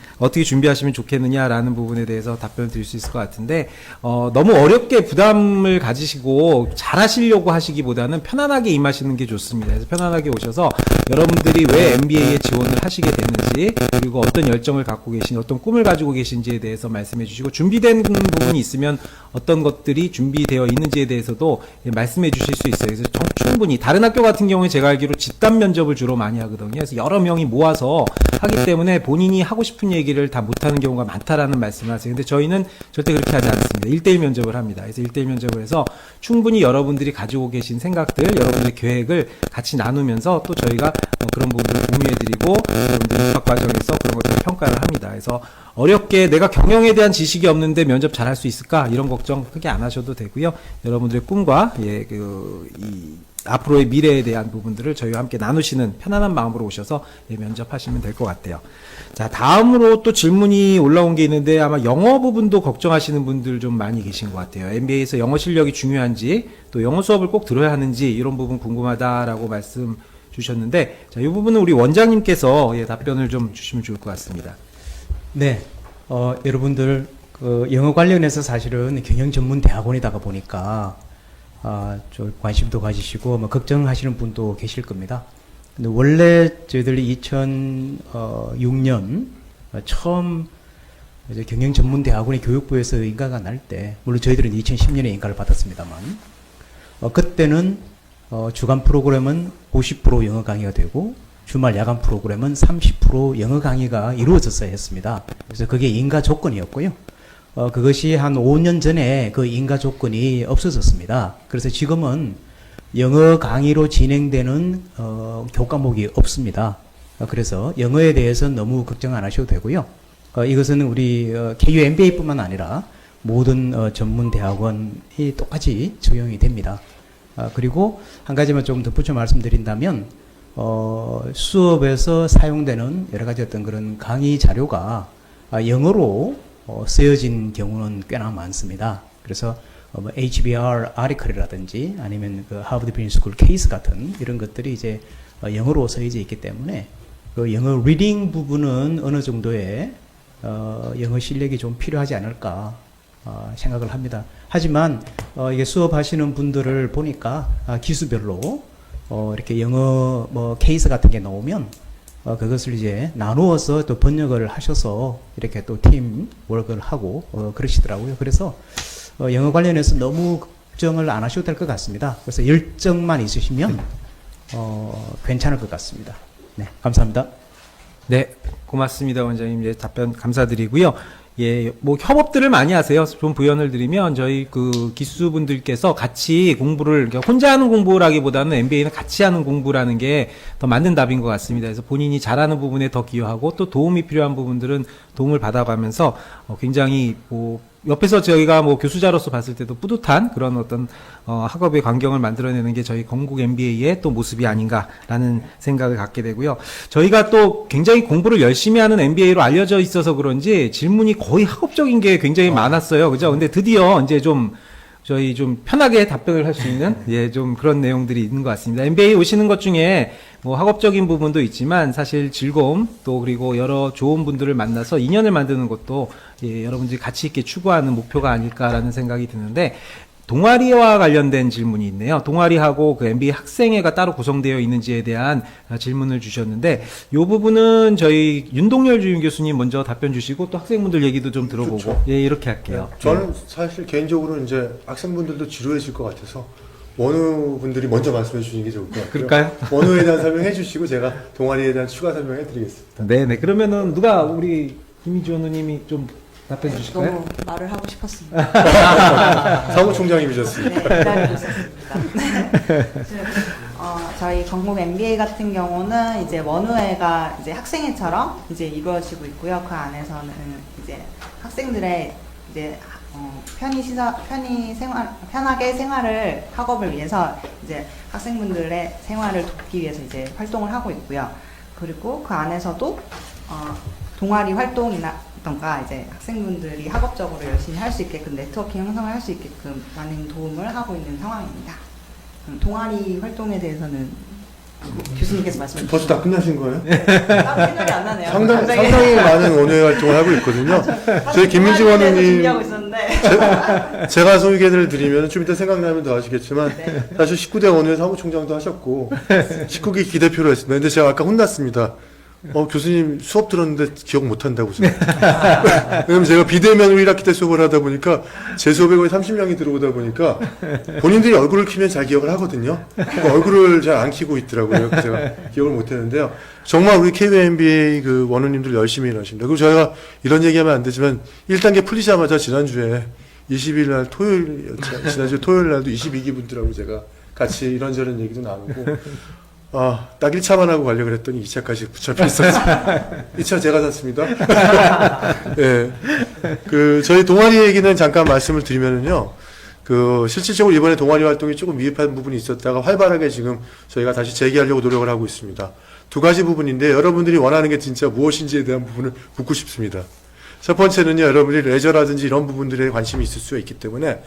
좋겠느냐라는 부분에 대해서 답변을 드릴 수 있을 것 같은데, 너무 어렵게 부담을 가지시고 잘하시려고 하시기보다는 편안하게 임하시는 게 좋습니다. 그래서 편안하게 오셔서 여러분들이 왜 MBA에 지원을 하시게 됐는지, 그리고 어떤 열정을 갖고 계신, 어떤 꿈을 가지고 계신지에 대해서 말씀해 주시고, 준비된 부분이 있으면 어떤 것들이 준비되어 있는지에 대해서도 말씀해 주실 수 있어요. 그래서 충분히 다른 학교 같은 경우에 제가 알기로 집단 면접을 주로 많이 하거든요. 그래서 여러 명이 모아서 하기 때문에 본인이 하고 싶은 얘기를 다 못하는 경우가 많다라는 말씀을 하세요. 근데 저희는 절대 그렇게 하지 않습니다. 1대1 면접을 합니다. 그래서 1대1 면접을 해서 충분히 여러분들이 가지고 계신 생각들, 여러분들의 계획을 같이 나누면서 또 저희가 그런 부분을 공유해드리고 여러분들 입학 과정에서 그런 것들을 평가를 합니다. 그래서 어렵게 내가 경영에 대한 지식이 없는데 면접 잘할 수 있을까? 이런 걱정 크게 안 하셔도 되고요. 여러분들의 꿈과 앞으로의 미래에 대한 부분들을 저희와 함께 나누시는 편안한 마음으로 오셔서 면접하시면 될 것 같아요. 자, 다음으로 또 질문이 올라온 게 있는데, 아마 영어 부분도 걱정하시는 분들 좀 많이 계신 것 같아요. MBA에서 영어 실력이 중요한지, 또 영어 수업을 꼭 들어야 하는지, 이런 부분 궁금하다라고 말씀 주셨는데, 자, 이 부분은 우리 원장님께서 답변을 좀 주시면 좋을 것 같습니다. 네, 여러분들 그 영어 관련해서 사실은 경영 전문 대학원이다가 보니까 좀 관심도 가지시고 걱정하시는 분도 계실 겁니다. 근데 원래 저희들이 2006년 처음 이제 경영 전문 대학원의 교육부에서 인가가 날 때, 물론 저희들은 2010년에 인가를 받았습니다만, 그때는 주간 프로그램은 50% 영어 강의가 되고 주말 야간 프로그램은 30% 영어 강의가 이루어졌어야 했습니다. 그래서 그게 인가 조건이었고요. 그것이 한 5년 전에 그 인가 조건이 없어졌습니다. 그래서 지금은 영어 강의로 진행되는 교과목이 없습니다. 그래서 영어에 대해서는 너무 걱정 안 하셔도 되고요. 이것은 우리 KU MBA뿐만 아니라 모든 전문 대학원이 똑같이 적용이 됩니다. 그리고 한 가지만 좀 덧붙여 말씀드린다면, 수업에서 사용되는 여러 가지 어떤 그런 강의 자료가 영어로 쓰여진 경우는 꽤나 많습니다. 그래서 HBR 아티클이라든지 아니면 그 하버드 비즈니스 스쿨 케이스 같은 이런 것들이 이제 영어로 쓰여져 있기 때문에 그 영어 리딩 부분은 어느 정도의 영어 실력이 좀 필요하지 않을까 생각을 합니다. 하지만 이게 수업하시는 분들을 보니까 기수별로 이렇게 영어 케이스 같은 게 나오면 그것을 이제 나누어서 또 번역을 하셔서 이렇게 또 팀 워크를 하고 그러시더라고요. 그래서 영어 관련해서 너무 걱정을 안 하셔도 될 것 같습니다. 그래서 열정만 있으시면 괜찮을 것 같습니다. 네, 감사합니다. 네, 고맙습니다, 원장님. 답변 감사드리고요. 뭐 협업들을 많이 하세요. 좀 부연을 드리면 저희 그 기수분들께서 같이 공부를, 그러니까 혼자 하는 공부라기보다는 MBA는 같이 하는 공부라는 게 더 맞는 답인 것 같습니다. 그래서 본인이 잘하는 부분에 더 기여하고 또 도움이 필요한 부분들은 도움을 받아가면서 굉장히 옆에서 저희가 교수자로서 봤을 때도 뿌듯한 그런 어떤 학업의 환경을 만들어내는 게 저희 건국 MBA의 또 모습이 아닌가라는 생각을 갖게 되고요. 저희가 또 굉장히 공부를 열심히 하는 MBA로 알려져 있어서 그런지 질문이 거의 학업적인 게 굉장히 많았어요. 그죠? 근데 드디어 이제 저희 좀 편하게 답변을 할 수 있는 좀 그런 내용들이 있는 것 같습니다. MBA 오시는 것 중에 학업적인 부분도 있지만 사실 즐거움 또 그리고 여러 좋은 분들을 만나서 인연을 만드는 것도 여러분들이 가치 있게 추구하는 목표가 아닐까라는 생각이 드는데, 동아리와 관련된 질문이 있네요. 동아리하고 그 MBA 학생회가 따로 구성되어 있는지에 대한 질문을 주셨는데 이 부분은 저희 윤동열 주임 교수님 먼저 답변 주시고 또 학생분들 얘기도 좀 들어보고 그렇죠. 예 이렇게 할게요. 저는 사실 개인적으로 이제 학생분들도 지루해질 것 같아서 원우 분들이 먼저 말씀해 주시는 게 좋을 것 같아요. 그럴까요? 원우에 대한 설명해 주시고 제가 동아리에 대한 추가 설명해 드리겠습니다. 네네. 그러면은 누가 우리 김희주 원우님이 좀 답변 주실까요? 너무 말을 하고 싶었습니다. 사무총장님이셨습니다. 네, 기다리고 있었습니다. 저희 건국 MBA 같은 경우는 이제 원우회가 이제 학생회처럼 이제 이루어지고 있고요. 그 안에서는 이제 학생들의 이제 편하게 생활을 학업을 위해서 이제 학생분들의 생활을 돕기 위해서 이제 활동을 하고 있고요. 그리고 그 안에서도 동아리 활동이라던가 이제 학생분들이 학업적으로 열심히 할 수 있게끔 네트워킹 형성을 할 수 있게끔 많은 도움을 하고 있는 상황입니다. 동아리 활동에 대해서는 교수님께서 말씀해 벌써 다 끝나신 거예요? 따로 생각이 안 나네요. 상당히 많은 원우회 활동을 하고 있거든요. 저희 김민지 원우님 준비하고 있었는데 제가 소개를 드리면 좀 이따 생각나면 더 하시겠지만 네. 사실 19대 원우회 사무총장도 하셨고 19기 기대표로 했습니다. 근데 제가 아까 혼났습니다. 교수님 수업 들었는데 기억 못 한다고. 왜냐면 제가 비대면으로 1학기 때 수업을 하다 보니까 제 수업에 거의 30명이 들어오다 보니까 본인들이 얼굴을 키면 잘 기억을 하거든요. 얼굴을 잘 안 키고 있더라고요. 그래서 제가 기억을 못 했는데요. 정말 우리 KUMBA 그 원우님들 열심히 일하십니다. 그리고 저희가 이런 얘기하면 안 되지만 1단계 풀리자마자 지난주에 20일 날 지난주 토요일 날도 22기 분들하고 제가 같이 이런저런 얘기도 나누고 딱 1차만 하고 가려고 그랬더니 2차까지 붙잡혀 있었어요. 2차 제가 샀습니다. 예. 저희 동아리 얘기는 잠깐 말씀을 드리면은요, 실질적으로 이번에 동아리 활동이 조금 미흡한 부분이 있었다가 활발하게 지금 저희가 다시 재개하려고 노력을 하고 있습니다. 두 가지 부분인데 여러분들이 원하는 게 진짜 무엇인지에 대한 부분을 묻고 싶습니다. 첫 번째는요, 여러분들이 레저라든지 이런 부분들에 관심이 있을 수가 있기 때문에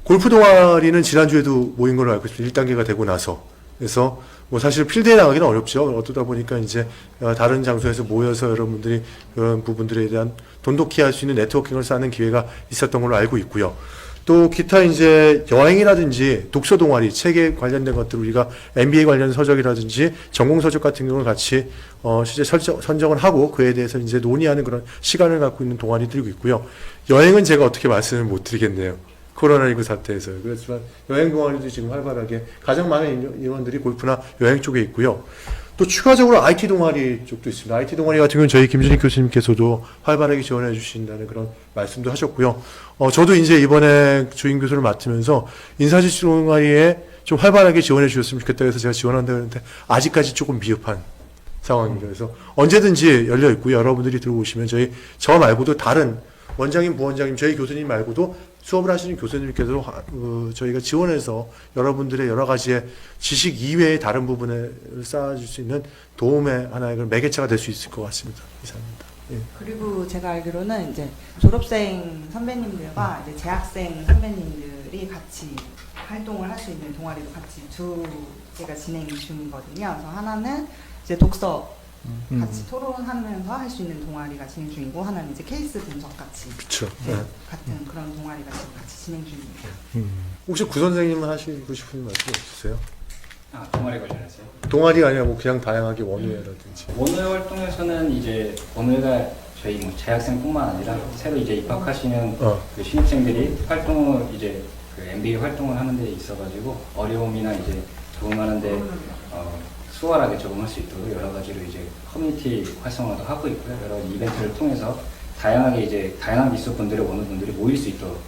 골프 동아리는 지난주에도 모인 걸로 알고 있습니다. 1단계가 되고 나서. 그래서 사실 필드에 나가기는 어렵죠. 어쩌다 보니까 이제 다른 장소에서 모여서 여러분들이 그런 부분들에 대한 돈독히 할 수 있는 네트워킹을 쌓는 기회가 있었던 걸로 알고 있고요. 또 기타 이제 여행이라든지 독서 동아리, 책에 관련된 것들 우리가 MBA 관련 서적이라든지 전공 서적 같은 경우를 같이 실제 선정을 하고 그에 대해서 이제 논의하는 그런 시간을 갖고 있는 동아리들이 있고요. 여행은 제가 어떻게 말씀을 못 드리겠네요. 코로나19 사태에서요. 그렇지만 여행 동아리도 지금 활발하게 가장 많은 인원들이 골프나 여행 쪽에 있고요. 또 추가적으로 IT 동아리 쪽도 있습니다. IT 동아리 같은 경우는 저희 김준익 교수님께서도 활발하게 지원해 주신다는 그런 말씀도 하셨고요. 저도 이제 이번에 주임 교수를 맡으면서 인사지식 동아리에 좀 활발하게 지원해 주셨으면 좋겠다 해서 제가 지원한다고 했는데 아직까지 조금 미흡한 상황입니다. 그래서 언제든지 열려 있고요. 여러분들이 들어오시면 저 말고도 다른 원장님, 부원장님, 저희 교수님 말고도 수업을 하시는 교수님께서도 저희가 지원해서 여러분들의 여러 가지의 지식 이외의 다른 부분을 쌓아줄 수 있는 도움의 하나의 그런 매개체가 될 수 있을 것 같습니다. 이상입니다. 예. 그리고 제가 알기로는 이제 졸업생 선배님들과 이제 재학생 선배님들이 같이 활동을 할 수 있는 동아리도 같이 두 개가 진행 중이거든요. 그래서 하나는 이제 독서 같이 토론하면서 할 수 있는 동아리가 진행 중이고 하나는 이제 케이스 분석 같이 그렇죠. 같은 그런 동아리가 지금 같이 진행 중입니다. 혹시 구 선생님은 하시고 싶은 말씀 없으세요? 동아리 관련해서요? 동아리가 아니라 그냥 다양하게 원우회라든지. 원우회 활동에서는 이제 원우회가 저희 재학생뿐만 아니라 새로 이제 입학하시는 그 신입생들이 활동을 이제 MBA 활동을 하는 데 있어가지고 어려움이나 이제 적응하는데 수월하게 적응할 수 있도록 여러 가지로 이제 커뮤니티 활성화도 하고 있고요. 여러 이벤트를 통해서 다양한 기수분들의 원우분들이 모일 수 있도록.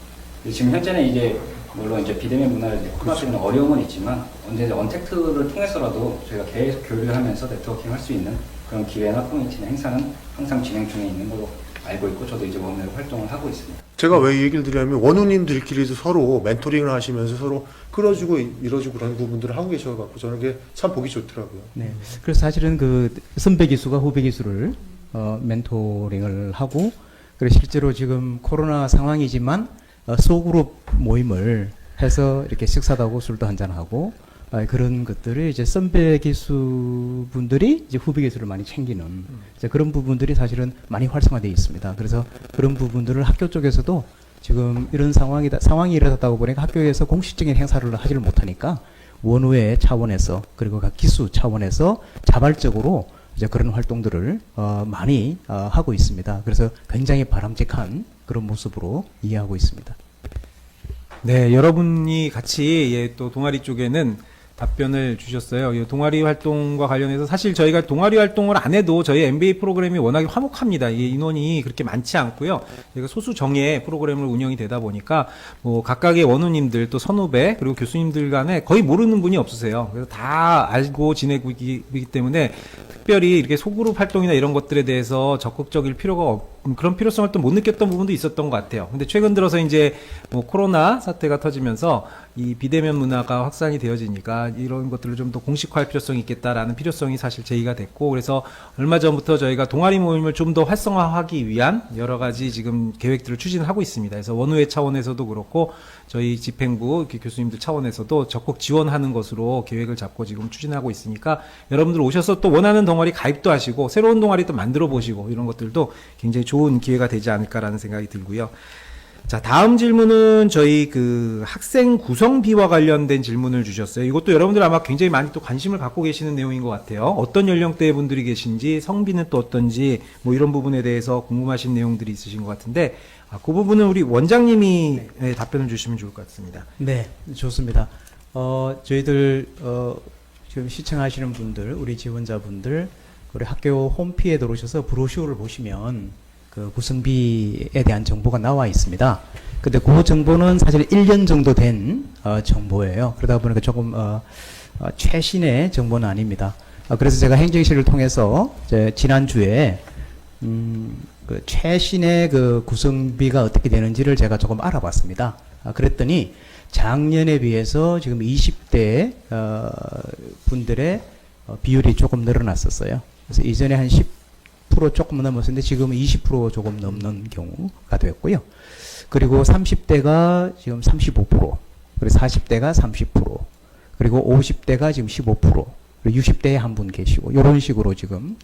지금 현재는 이제 물론 이제 비대면 문화를 코로나 때문에 어려움은 있지만 언택트를 통해서라도 저희가 계속 교류하면서 네트워킹 할 수 있는 그런 기회나 커뮤니티나 행사는 항상 진행 중에 있는 걸로 알고 있고 저도 이제 원우회 활동을 하고 있습니다. 제가 왜 이 얘기를 드리냐면 원우님들끼리도 서로 멘토링을 하시면서 서로 끌어주고 밀어주고 그런 부분들을 하고 계셔갖고 저는 그게 참 보기 좋더라고요. 네. 그래서 사실은 그 선배 기수가 후배 기수를 멘토링을 하고 그리고 실제로 지금 코로나 상황이지만 소그룹 모임을 해서 이렇게 식사도 하고 술도 한잔 하고 그런 것들을 이제 선배 기수분들이 이제 후배 기수를 많이 챙기는 이제 그런 부분들이 사실은 많이 활성화되어 있습니다. 그래서 그런 부분들을 학교 쪽에서도 지금 이런 상황이 일어났다고 보니까 학교에서 공식적인 행사를 하지를 못하니까 원우회 차원에서 그리고 각 기수 차원에서 자발적으로 이제 그런 활동들을 많이 하고 있습니다. 그래서 굉장히 바람직한 그런 모습으로 이해하고 있습니다. 네, 여러분이 같이 또 동아리 쪽에는 답변을 주셨어요. 이 동아리 활동과 관련해서 사실 저희가 동아리 활동을 안 해도 저희 MBA 프로그램이 워낙에 화목합니다. 이게 인원이 그렇게 많지 않고요. 저희가 소수 정예 프로그램을 운영이 되다 보니까 뭐 각각의 원우님들 또 선후배 그리고 교수님들 간에 거의 모르는 분이 없으세요. 그래서 다 알고 지내고 있기 때문에 특별히 이렇게 소그룹 활동이나 이런 것들에 대해서 적극적일 필요가 그런 필요성을 또 못 느꼈던 부분도 있었던 것 같아요. 근데 최근 들어서 이제 뭐 코로나 사태가 터지면서 이 비대면 문화가 확산이 되어지니까 이런 것들을 좀 더 공식화할 필요성이 있겠다라는 필요성이 사실 제기가 됐고, 그래서 얼마 전부터 저희가 동아리 모임을 좀 더 활성화하기 위한 여러 가지 지금 계획들을 추진하고 있습니다. 그래서 원우회 차원에서도 그렇고 저희 집행부 이렇게 교수님들 차원에서도 적극 지원하는 것으로 계획을 잡고 지금 추진하고 있으니까 여러분들 오셔서 또 원하는 동아리 가입도 하시고 새로운 동아리 또 만들어 보시고 이런 것들도 굉장히 좋은 기회가 되지 않을까라는 생각이 들고요. 자, 다음 질문은 저희 그 학생 구성비와 관련된 질문을 주셨어요. 이것도 여러분들 아마 굉장히 많이 또 관심을 갖고 계시는 내용인 것 같아요. 어떤 연령대의 분들이 계신지, 성비는 또 어떤지, 뭐 이런 부분에 대해서 궁금하신 내용들이 있으신 것 같은데, 그 부분은 우리 원장님이 답변을 주시면 좋을 것 같습니다. 네, 좋습니다. 저희들 지금 시청하시는 분들, 우리 지원자분들, 우리 학교 홈피에 들어오셔서 브로셔를 보시면 그 구성비에 대한 정보가 나와 있습니다. 근데 그 정보는 사실 1년 정도 된 정보예요. 그러다 보니까 조금 최신의 정보는 아닙니다. 그래서 제가 행정실을 통해서 지난주에 그 최신의 그 구성비가 어떻게 되는지를 제가 조금 알아봤습니다. 그랬더니 작년에 비해서 지금 20대 분들의 비율이 조금 늘어났었어요. 그래서 이전에 한 10% 조금 넘었는데 지금 20% 조금 넘는 경우가 됐고요. 그리고 30대가 지금 35%, 그리고 40대가 30%, 그리고 50대가 지금 15%, 그리고 60대에 한 분 계시고 이런 식으로 지금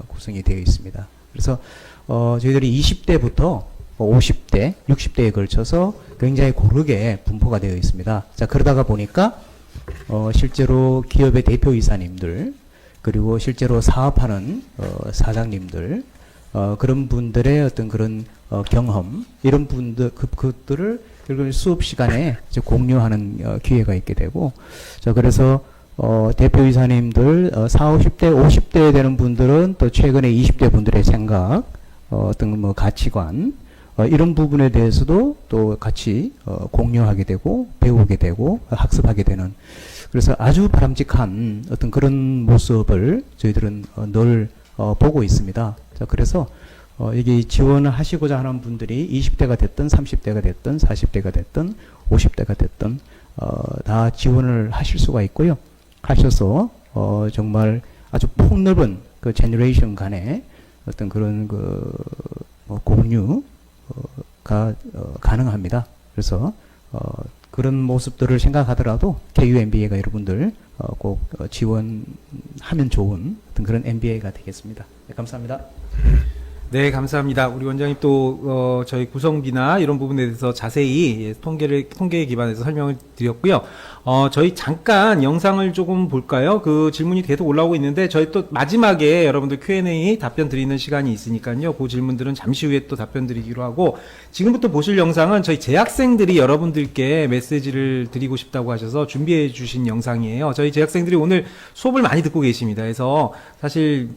구성이 되어 있습니다. 그래서 저희들이 20대부터 50대, 60대에 걸쳐서 굉장히 고르게 분포가 되어 있습니다. 자, 그러다가 보니까 실제로 기업의 대표이사님들, 그리고 실제로 사업하는 사장님들, 그런 분들의 어떤 그런 경험, 이런 분들 그것들을 결국 수업 시간에 이제 공유하는 기회가 있게 되고, 자, 그래서 대표이사님들 40, 50대, 50대 되는 분들은 또 최근에 20대 분들의 생각, 어떤 뭐 가치관, 이런 부분에 대해서도 또 같이 공유하게 되고 배우게 되고 학습하게 되는, 그래서 아주 바람직한 어떤 그런 모습을 저희들은 늘 보고 있습니다. 자, 그래서 여기 지원을 하시고자 하는 분들이 20대가 됐든 30대가 됐든 40대가 됐든 50대가 됐든 다 지원을 하실 수가 있고요. 하셔서 정말 아주 폭넓은 그 제너레이션 간의 어떤 그런 그 공유가 가능합니다. 그래서 그런 모습들을 생각하더라도 KU MBA가 여러분들 꼭 지원하면 좋은 어떤 그런 MBA가 되겠습니다. 네, 감사합니다. 네, 감사합니다. 우리 원장님 또 저희 구성비나 이런 부분에 대해서 자세히 통계에 기반해서 설명을 드렸고요. 저희 잠깐 영상을 조금 볼까요? 그 질문이 계속 올라오고 있는데 저희 또 마지막에 여러분들 Q&A 답변 드리는 시간이 있으니까요. 그 질문들은 잠시 후에 또 답변 드리기로 하고, 지금부터 보실 영상은 저희 재학생들이 여러분들께 메시지를 드리고 싶다고 하셔서 준비해 주신 영상이에요. 저희 재학생들이 오늘 수업을 많이 듣고 계십니다. 그래서 사실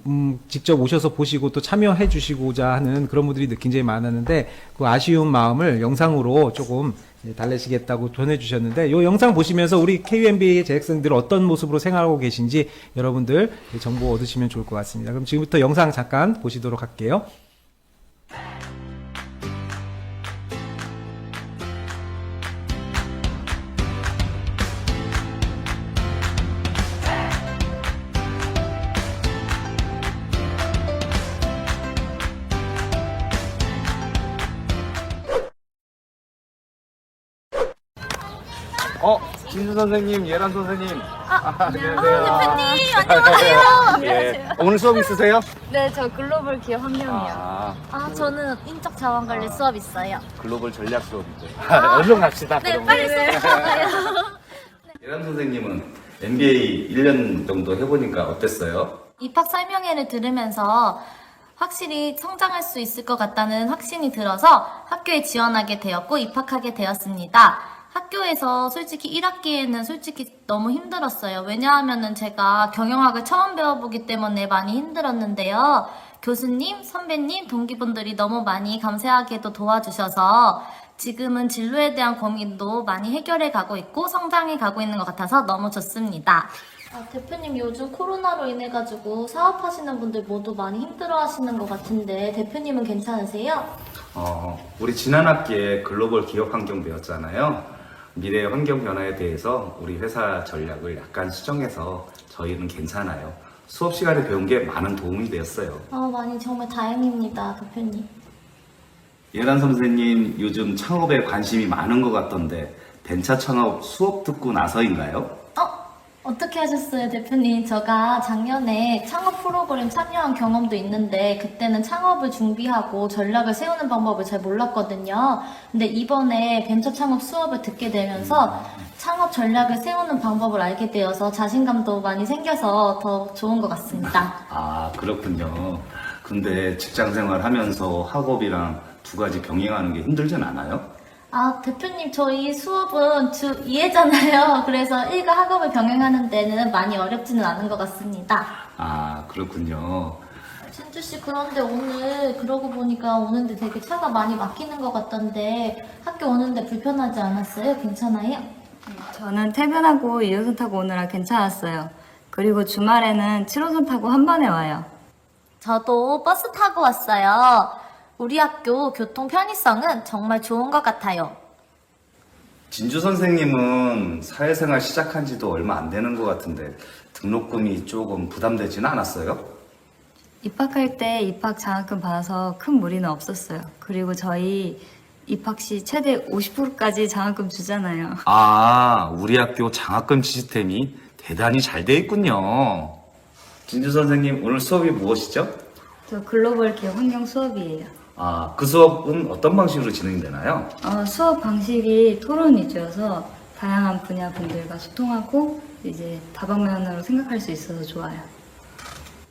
직접 오셔서 보시고 또 참여해 주시고자 하는 그런 분들이 굉장히 많았는데, 그 아쉬운 마음을 영상으로 조금 달래시겠다고 전해주셨는데, 이 영상 보시면서 우리 KUMBA의 재학생들 어떤 모습으로 생활하고 계신지 여러분들 정보 얻으시면 좋을 것 같습니다. 그럼 지금부터 영상 잠깐 보시도록 할게요. 진수 선생님, 예란 선생님, 대표님 안녕하세요. 안녕하세요. 오늘 수업 있으세요? 네, 저 글로벌 기업 환경이요. 아, 저는 인적 자원 관리 수업 있어요. 글로벌 전략 수업인데. 얼른 갑시다. 네, 그럼. 빨리 수업 가요. 예람 선생님은 MBA 1년 정도 해보니까 어땠어요? 입학 설명회를 들으면서 확실히 성장할 수 있을 것 같다는 확신이 들어서 학교에 지원하게 되었고 입학하게 되었습니다. 학교에서 솔직히 1학기에는 솔직히 너무 힘들었어요. 왜냐하면은 제가 경영학을 처음 배워보기 때문에 많이 힘들었는데요. 교수님, 선배님, 동기분들이 너무 많이 감사하게도 도와주셔서 지금은 진로에 대한 고민도 많이 해결해 가고 있고 성장해 가고 있는 것 같아서 너무 좋습니다. 대표님 요즘 코로나로 인해 가지고 사업하시는 분들 모두 많이 힘들어 하시는 것 같은데 대표님은 괜찮으세요? 우리 지난 학기에 글로벌 기업 환경 배웠잖아요. 미래 환경 변화에 대해서 우리 회사 전략을 약간 수정해서 저희는 괜찮아요. 수업 시간에 배운 게 많은 도움이 되었어요. 많이 정말 다행입니다, 대표님. 예란 선생님 요즘 창업에 관심이 많은 것 같던데 벤처 창업 수업 듣고 나서인가요? 어떻게 하셨어요, 대표님? 제가 작년에 창업 프로그램 참여한 경험도 있는데 그때는 창업을 준비하고 전략을 세우는 방법을 잘 몰랐거든요. 근데 이번에 벤처 창업 수업을 듣게 되면서 창업 전략을 세우는 방법을 알게 되어서 자신감도 많이 생겨서 더 좋은 것 같습니다. 아, 그렇군요. 근데 직장 생활 하면서 학업이랑 두 가지 병행하는 게 힘들진 않아요? 대표님, 저희 수업은 주 2회잖아요. 그래서 1과 학업을 병행하는 데는 많이 어렵지는 않은 것 같습니다. 아, 그렇군요. 신주씨, 그런데 오늘 그러고 보니까 오는데 되게 차가 많이 막히는 것 같던데 학교 오는데 불편하지 않았어요? 괜찮아요? 저는 퇴근하고 2호선 타고 오느라 괜찮았어요. 그리고 주말에는 7호선 타고 한 번에 와요. 저도 버스 타고 왔어요. 우리 학교 교통 편의성은 정말 좋은 것 같아요. 진주 선생님은 사회생활 시작한 지도 얼마 안 되는 것 같은데 등록금이 조금 부담되지는 않았어요? 입학할 때 입학 장학금 받아서 큰 무리는 없었어요. 그리고 저희 입학 시 최대 50%까지 장학금 주잖아요. 아, 우리 학교 장학금 시스템이 대단히 잘 돼 있군요. 진주 선생님, 오늘 수업이 무엇이죠? 저 글로벌 기업 환경 수업이에요. 아, 그 수업은 어떤 방식으로 진행되나요? 수업 방식이 토론 위주여서 다양한 분야 분들과 소통하고 이제 다방면으로 생각할 수 있어서 좋아요.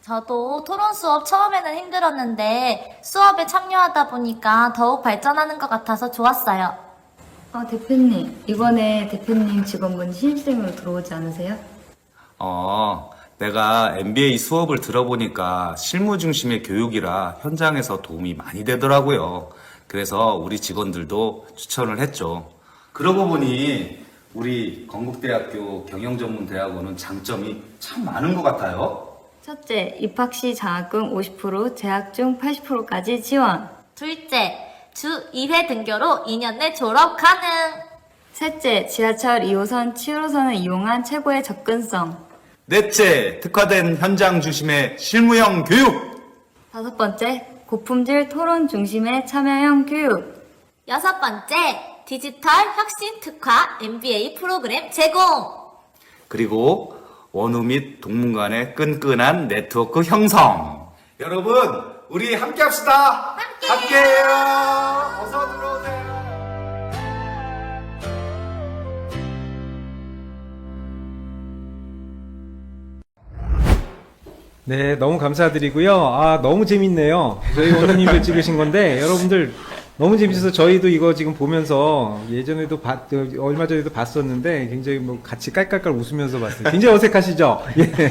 저도 토론 수업 처음에는 힘들었는데 수업에 참여하다 보니까 더욱 발전하는 것 같아서 좋았어요. 대표님, 이번에 대표님 직원분 신입생으로 들어오지 않으세요? 내가 MBA 수업을 들어보니까 실무 중심의 교육이라 현장에서 도움이 많이 되더라고요. 그래서 우리 직원들도 추천을 했죠. 그러고 보니 우리 건국대학교 경영전문대학원은 장점이 참 많은 것 같아요. 첫째, 입학 시 장학금 50%, 재학 중 80%까지 지원. 둘째, 주 2회 등교로 2년 내 졸업 가능. 셋째, 지하철 2호선, 7호선을 이용한 최고의 접근성. 넷째, 특화된 현장 중심의 실무형 교육. 다섯 번째, 고품질 토론 중심의 참여형 교육. 여섯 번째, 디지털 혁신 특화 MBA 프로그램 제공. 그리고 원우 및 동문 간의 끈끈한 네트워크 형성. 여러분, 우리 함께 합시다. 함께해요. 어서 들어오세요. 네, 너무 감사드리고요. 너무 재밌네요. 저희 원우님들 찍으신 건데, 여러분들 너무 재밌어서 저희도 이거 지금 보면서 예전에도 얼마 전에도 봤었는데 굉장히 뭐 같이 깔깔깔 웃으면서 봤어요. 굉장히 어색하시죠? 예.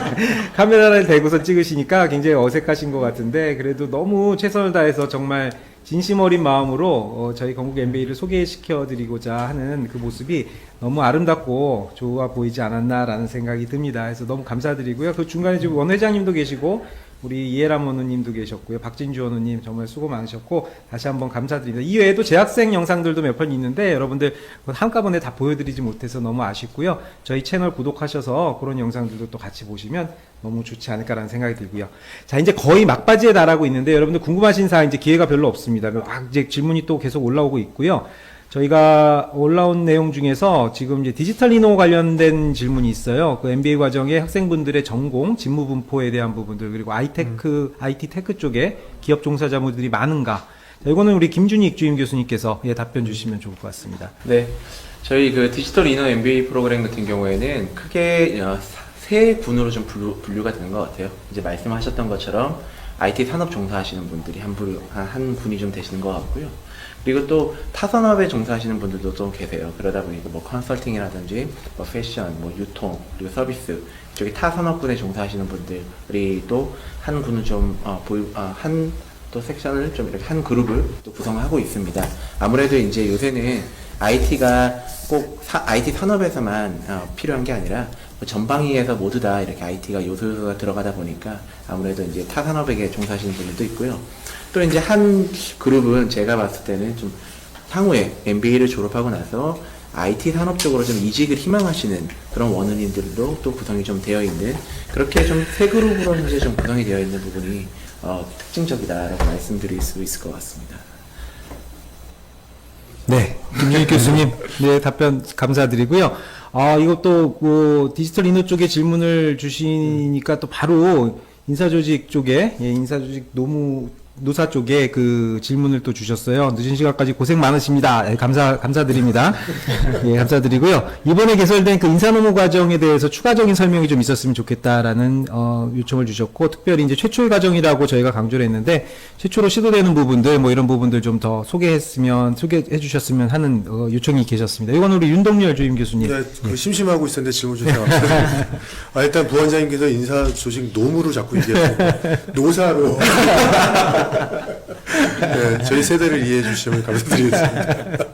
카메라를 대고서 찍으시니까 굉장히 어색하신 것 같은데, 그래도 너무 최선을 다해서 정말 진심 어린 마음으로 저희 건국 MBA를 소개시켜 드리고자 하는 그 모습이 너무 아름답고 좋아 보이지 않았나라는 생각이 듭니다. 그래서 너무 감사드리고요. 그 중간에 지금 원 회장님도 계시고 우리 이해람 원우님도 계셨고요. 박진주 원우님 정말 수고 많으셨고 다시 한번 감사드립니다. 이 외에도 재학생 영상들도 몇 편 있는데 여러분들 한꺼번에 다 보여드리지 못해서 너무 아쉽고요. 저희 채널 구독하셔서 그런 영상들도 또 같이 보시면 너무 좋지 않을까라는 생각이 들고요. 자, 이제 거의 막바지에 달하고 있는데 여러분들 궁금하신 사항 이제 기회가 별로 없습니다. 이제 질문이 또 계속 올라오고 있고요. 저희가 올라온 내용 중에서 지금 이제 디지털 이노 관련된 질문이 있어요. 그 MBA 과정에 학생분들의 전공, 직무 분포에 대한 부분들, 그리고 IT 테크 쪽에 기업 종사자분들이 많은가. 자, 이거는 우리 김준익 주임 교수님께서 답변 주시면 좋을 것 같습니다. 네, 저희 그 디지털 이너 MBA 프로그램 같은 경우에는 크게 세 군으로 좀 분류가 되는 것 같아요. 이제 말씀하셨던 것처럼 IT 산업 종사하시는 분들이 한 분이 좀 되시는 것 같고요. 그리고 또 타산업에 종사하시는 분들도 좀 계세요. 그러다 보니까 뭐 컨설팅이라든지 뭐 패션, 뭐 유통, 그리고 서비스 이쪽에 타산업군에 종사하시는 분들이 또 한 군을 좀 또 섹션을 좀 이렇게 한 그룹을 또 구성하고 있습니다. 아무래도 이제 요새는 IT가 꼭 IT 산업에서만 필요한 게 아니라 전방위에서 모두 다 이렇게 IT가 요소가 들어가다 보니까 아무래도 이제 타 산업에게 종사하시는 분들도 있고요. 또 이제 한 그룹은 제가 봤을 때는 좀 향후에 MBA를 졸업하고 나서 IT 산업 쪽으로 좀 이직을 희망하시는 그런 원어민들도 또 구성이 좀 되어 있는 그렇게 좀 세 그룹으로 이제 좀 구성이 되어 있는 부분이 특징적이다라고 말씀드릴 수 있을 것 같습니다. 네, 김준익 교수님, 네, 답변 감사드리고요. 이것도 뭐 디지털 이노 쪽에 질문을 주시니까 또 바로 인사조직 쪽에, 인사조직 노사 쪽에 그 질문을 또 주셨어요. 늦은 시간까지 고생 많으십니다. 감사드립니다. 예, 감사드리고요. 이번에 개설된 그 인사노무 과정에 대해서 추가적인 설명이 좀 있었으면 좋겠다라는 요청을 주셨고, 특별히 이제 최초의 과정이라고 저희가 강조를 했는데, 최초로 시도되는 부분들, 뭐 이런 부분들 좀 더 소개해 주셨으면 하는 요청이 계셨습니다. 이건 우리 윤동열 주임 교수님. 네, 심심하고 있었는데 질문 주세요. 일단 부원장님께서 인사조직 노무로 자꾸 얘기하시고 노사로 네, 저희 세대를 이해해 주시면 감사드리겠습니다.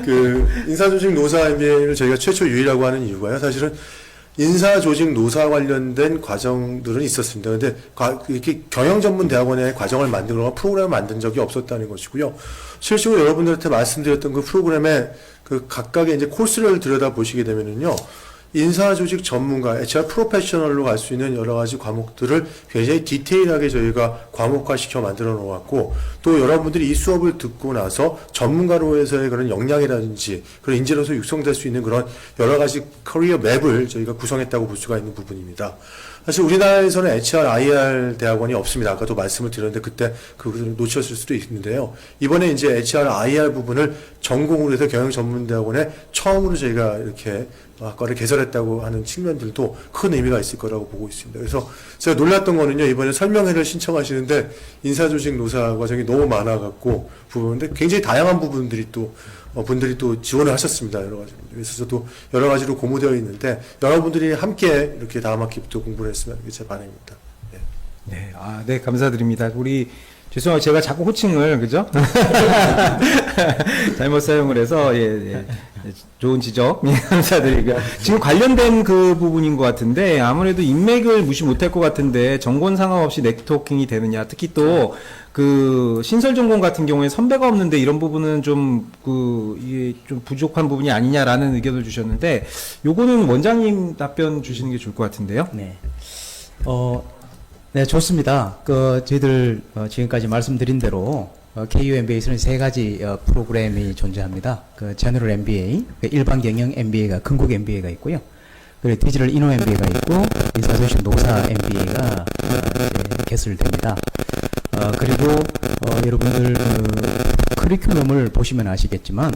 그 인사조직 노사 MBA를 저희가 최초 유일하고 하는 이유가요. 사실은 인사조직 노사 관련된 과정들은 있었습니다. 근데 이렇게 경영전문대학원의 과정을 만들거나 프로그램을 만든 적이 없었다는 것이고요. 실제로 여러분들한테 말씀드렸던 그 프로그램의 그 각각의 이제 코스를 들여다보시게 되면은요. 인사조직 전문가, HR 프로페셔널로 갈 수 있는 여러 가지 과목들을 굉장히 디테일하게 저희가 과목화시켜 만들어 놓았고, 또 여러분들이 이 수업을 듣고 나서 전문가로서의 그런 역량이라든지 그런 인재로서 육성될 수 있는 그런 여러 가지 커리어 맵을 저희가 구성했다고 볼 수가 있는 부분입니다. 사실 우리나라에서는 HR, IR 대학원이 없습니다. 아까도 말씀을 드렸는데 그때 그것을 놓쳤을 수도 있는데요. 이번에 이제 HR, IR 부분을 전공으로 해서 경영전문대학원에 처음으로 저희가 이렇게 학과를 개설했다고 하는 측면들도 큰 의미가 있을 거라고 보고 있습니다. 그래서 제가 놀랐던 거는요, 이번에 설명회를 신청하시는데 인사조직 노사 과정이 너무 많아갖고 부분인데 굉장히 다양한 부분들이 또 분들이 또 지원을 하셨습니다. 여러 가지. 그래서 저도 여러 가지로 고무되어 있는데 여러분들이 함께 이렇게 다음 학기부터 공부를 했으면 하는 게 제 바람입니다. 네. 네, 감사드립니다. 죄송해요. 제가 자꾸 호칭을, 그죠? 잘못 사용을 해서, 좋은 지적, 감사드리고요. 지금 관련된 그 부분인 것 같은데, 아무래도 인맥을 무시 못할 것 같은데, 전공 상관없이 네트워킹이 되느냐, 특히 또, 신설 전공 같은 경우에 선배가 없는데, 이런 부분은 이게 좀 부족한 부분이 아니냐라는 의견을 주셨는데, 요거는 원장님 답변 주시는 게 좋을 것 같은데요. 네. 네, 좋습니다. 저희들 지금까지 말씀드린 대로 KU MBA에서는 세 가지 프로그램이 존재합니다. 제너럴 MBA, 일반 경영 MBA가 큰국 MBA가 있고요. 그리고 디지털 이노 MBA가 있고 인사조직 노사 MBA가 이제 개설됩니다. 그리고 여러분들 커리큘럼을 보시면 아시겠지만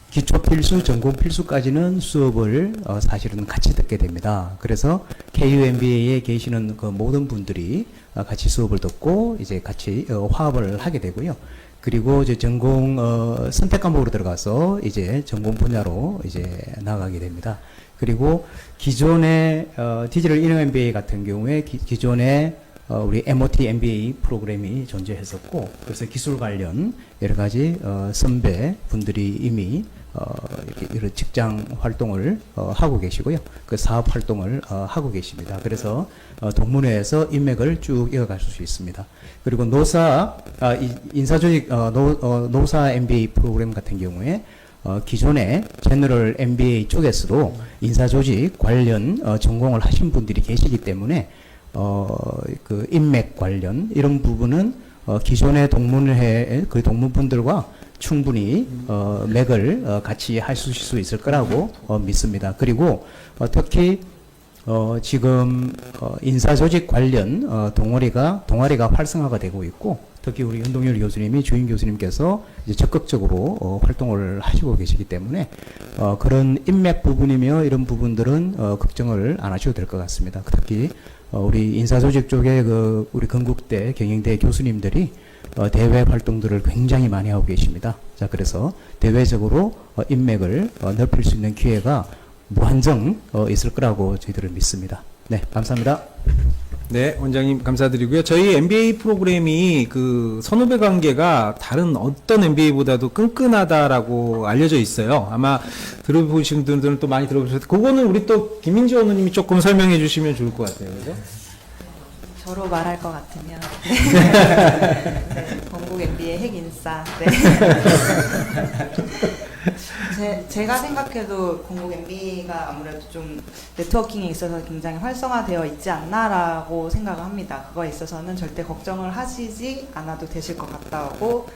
기초 필수, 전공 필수까지는 수업을 사실은 같이 듣게 됩니다. 그래서 KU MBA에 계시는 그 모든 분들이 같이 수업을 듣고 이제 같이 화합을 하게 되고요. 그리고 이제 전공 선택 과목으로 들어가서 이제 전공 분야로 이제 나가게 됩니다. 그리고 기존의 디지털 이노 MBA 같은 경우에 기존에 우리 MOT MBA 프로그램이 존재했었고, 그래서 기술 관련 여러 가지 선배 분들이 이미 이렇게 이런 직장 활동을 하고 계시고요. 그 사업 활동을 하고 계십니다. 그래서 동문회에서 인맥을 쭉 이어갈 수 있습니다. 그리고 인사조직 노사 MBA 프로그램 같은 경우에 기존의 제너럴 MBA 쪽에서도 인사조직 관련 전공을 하신 분들이 계시기 때문에 그 인맥 관련 이런 부분은 기존의 동문회 그 동문분들과 충분히 맥을 같이 하실 수 있을 거라고 믿습니다. 그리고 특히 지금 인사조직 관련 동아리가 활성화가 되고 있고, 특히 우리 윤동열 교수님이 주임 교수님께서 이제 적극적으로 활동을 하시고 계시기 때문에 그런 인맥 부분이며 이런 부분들은 걱정을 안 하셔도 될 것 같습니다. 특히 우리 인사조직 쪽에 우리 건국대 경영대 교수님들이 대외 활동들을 굉장히 많이 하고 계십니다. 자, 그래서 대외적으로 인맥을 넓힐 수 있는 기회가 무한정 있을 거라고 저희들은 믿습니다. 네, 감사합니다. 네, 원장님 감사드리고요. 저희 MBA 프로그램이 그 선후배 관계가 다른 어떤 MBA보다도 끈끈하다라고 알려져 있어요. 아마 들어보신 분들은 또 많이 들어보셨을 텐데, 그거는 우리 또 김민지 원우님이 조금 설명해 주시면 좋을 것 같아요. 그죠? 저로 말할 것 같으면 네, 건국 MBA 핵인싸. 네. 제가 생각해도 건국 MBA가 아무래도 좀 네트워킹에 있어서 굉장히 활성화되어 있지 않나라고 생각을 합니다. 그거에 있어서는 절대 걱정을 하시지 않아도 되실 것 같다고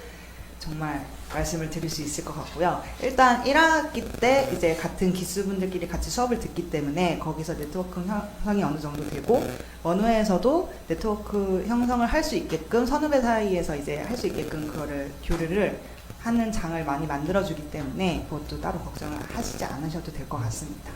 정말 말씀을 드릴 수 있을 것 같고요. 일단 1학기 때 이제 같은 기수분들끼리 같이 수업을 듣기 때문에 거기서 네트워크 형성이 어느 정도 되고, 원우에서도 네트워크 형성을 할 수 있게끔 선후배 사이에서 이제 할 수 있게끔 그거를 교류를 하는 장을 많이 만들어주기 때문에 그것도 따로 걱정을 하시지 않으셔도 될 것 같습니다.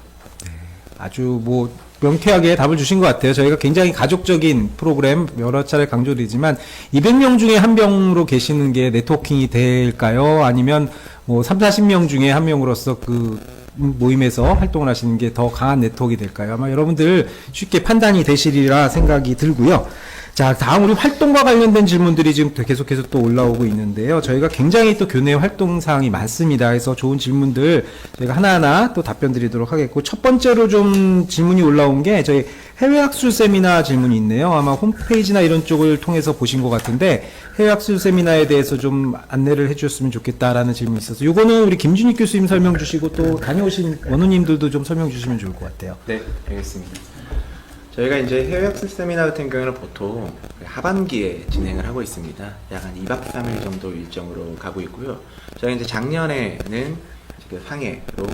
아주 뭐 명쾌하게 답을 주신 것 같아요. 저희가 굉장히 가족적인 프로그램 여러 차례 강조드리지만 200명 중에 한 명으로 계시는 게 네트워킹이 될까요? 아니면 뭐 3, 40명 중에 한 명으로서 그 모임에서 활동을 하시는 게 더 강한 네트워크가 될까요? 아마 여러분들 쉽게 판단이 되시리라 생각이 들고요. 자, 다음 우리 활동과 관련된 질문들이 지금 계속해서 또 올라오고 있는데요. 저희가 굉장히 또 교내 활동 사항이 많습니다. 그래서 좋은 질문들 저희가 하나하나 또 답변 드리도록 하겠고, 첫 번째로 좀 질문이 올라온 게 저희 해외 학술 세미나 질문이 있네요. 아마 홈페이지나 이런 쪽을 통해서 보신 것 같은데, 해외 학술 세미나에 대해서 좀 안내를 해주셨으면 좋겠다라는 질문이 있어서, 요거는 우리 김준익 교수님 설명 주시고 또 다녀오신 원우님들도 좀 설명 주시면 좋을 것 같아요. 네, 알겠습니다. 저희가 이제 해외학술 세미나 같은 경우는 보통 하반기에 진행을 하고 있습니다. 약 한 2박 3일 정도 일정으로 가고 있고요. 저희가 이제 작년에는 상해로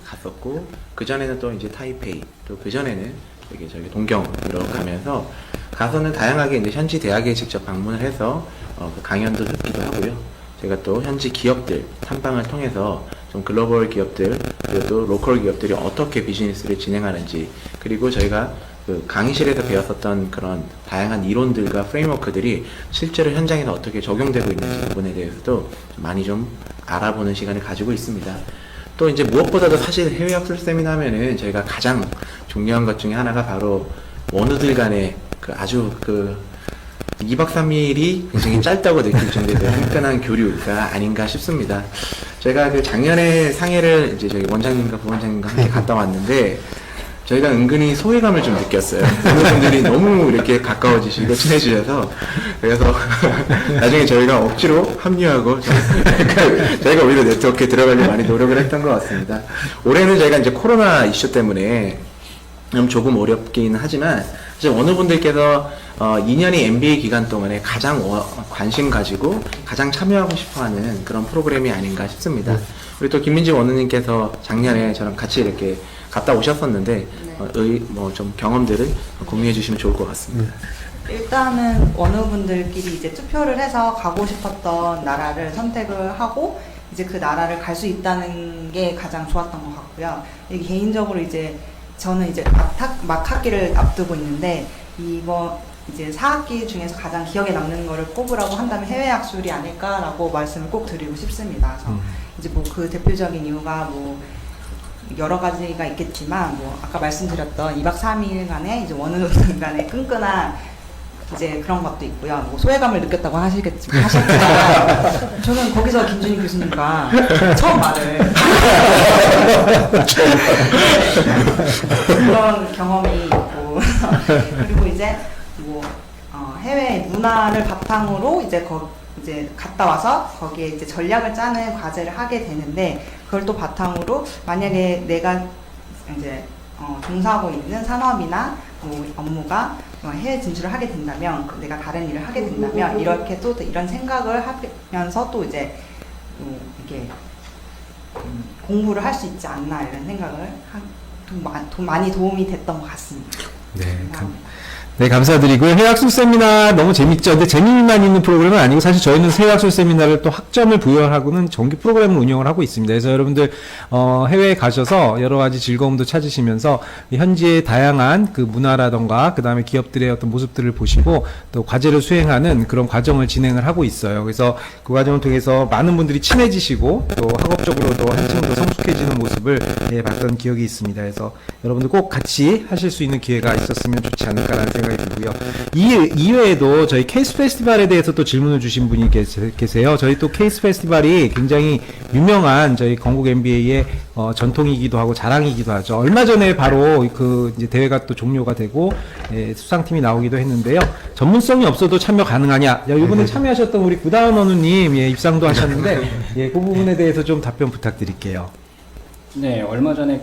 갔었고, 그전에는 또 이제 타이페이, 또 그전에는 저희 동경으로 가면서 가서는 다양하게 이제 현지 대학에 직접 방문을 해서 그 강연도 듣기도 하고요. 제가 또 현지 기업들 탐방을 통해서 좀 글로벌 기업들, 그리고 또 로컬 기업들이 어떻게 비즈니스를 진행하는지, 그리고 저희가 그 강의실에서 배웠었던 그런 다양한 이론들과 프레임워크들이 실제로 현장에서 어떻게 적용되고 있는지 부분에 대해서도 많이 좀 알아보는 시간을 가지고 있습니다. 또 이제 무엇보다도 사실 해외 학술 세미나 하면은 저희가 가장 중요한 것 중에 하나가 바로 원우들 간의 그 아주 그 2박 3일이 굉장히 짧다고 느낄 정도의 끈끈한 교류가 아닌가 싶습니다. 제가 그 작년에 상해를 이제 저희 원장님과 부원장님과 함께 갔다 왔는데, 저희가 은근히 소외감을 좀 느꼈어요. 여러분들이 너무 이렇게 가까워지시고 친해지셔서, 그래서 나중에 저희가 억지로 합류하고 저희가 오히려 네트워크에 들어가려고 많이 노력을 했던 것 같습니다. 올해는 저희가 이제 코로나 이슈 때문에 조금 어렵긴 하지만, 이제 어느 분들께서 2년의 MBA 기간 동안에 가장 관심 가지고 가장 참여하고 싶어하는 그런 프로그램이 아닌가 싶습니다. 우리 또 김민지 원우님께서 작년에 저랑 같이 이렇게 갔다 오셨었는데, 좀 경험들을 공유해 주시면 좋을 것 같습니다. 일단은 원우분들끼리 이제 투표를 해서 가고 싶었던 나라를 선택을 하고 이제 그 나라를 갈 수 있다는 게 가장 좋았던 것 같고요. 개인적으로 이제 저는 이제 막 학기를 앞두고 있는데, 이번 이제 4학기 중에서 가장 기억에 남는 거를 꼽으라고 한다면 해외 학술이 아닐까라고 말씀을 꼭 드리고 싶습니다. 이제 뭐 그 대표적인 이유가 뭐 여러 가지가 있겠지만, 뭐 아까 말씀드렸던 2박 3일간의 이제 원우들 간의 끈끈한 이제 그런 것도 있고요. 뭐 소외감을 느꼈다고 하셨지만 저는 거기서 김준익 교수님과 처음 말을 그런 경험이 있고 그리고 이제 뭐 해외 문화를 바탕으로 이제 이제 갔다 와서 거기에 이제 전략을 짜는 과제를 하게 되는데, 그걸 또 바탕으로 만약에 내가 이제 종사하고 있는 산업이나 뭐 업무가 해외 진출을 하게 된다면, 내가 다른 일을 하게 된다면 이렇게 또 이런 생각을 하면서 또 이제 이게 공부를 할 수 있지 않나 이런 생각을 많이 도움이 됐던 것 같습니다. 네, 감사합니다. 네, 감사드리고요. 해학술 세미나 너무 재밌죠. 근데 재미만 있는 프로그램은 아니고 사실 저희는 해학술 세미나를 또 학점을 부여하고는 정기 프로그램을 운영을 하고 있습니다. 그래서 여러분들 해외에 가셔서 여러 가지 즐거움도 찾으시면서 현지의 다양한 그 문화라던가 그다음에 기업들의 어떤 모습들을 보시고 또 과제를 수행하는 그런 과정을 진행을 하고 있어요. 그래서 그 과정을 통해서 많은 분들이 친해지시고 또 학업적으로도 한층 더 성숙해지는 모습을 봤던 기억이 있습니다. 그래서 여러분들 꼭 같이 하실 수 있는 기회가 있었으면 좋지 않을까라는 생각이 들고요. 이외에도 저희 케이스 페스티벌에 대해서 또 질문을 주신 분이 계세요. 저희 또 케이스 페스티벌이 굉장히 유명한 저희 건국 MBA의 전통이기도 하고 자랑이기도 하죠. 얼마 전에 바로 그 이제 대회가 또 종료가 되고 수상팀이 나오기도 했는데요. 전문성이 없어도 참여 가능하냐? 이번에 참여하셨던 우리 구다은 원우님 입상도 하셨는데 그 부분에 대해서 좀 답변 부탁드릴게요. 네, 얼마 전에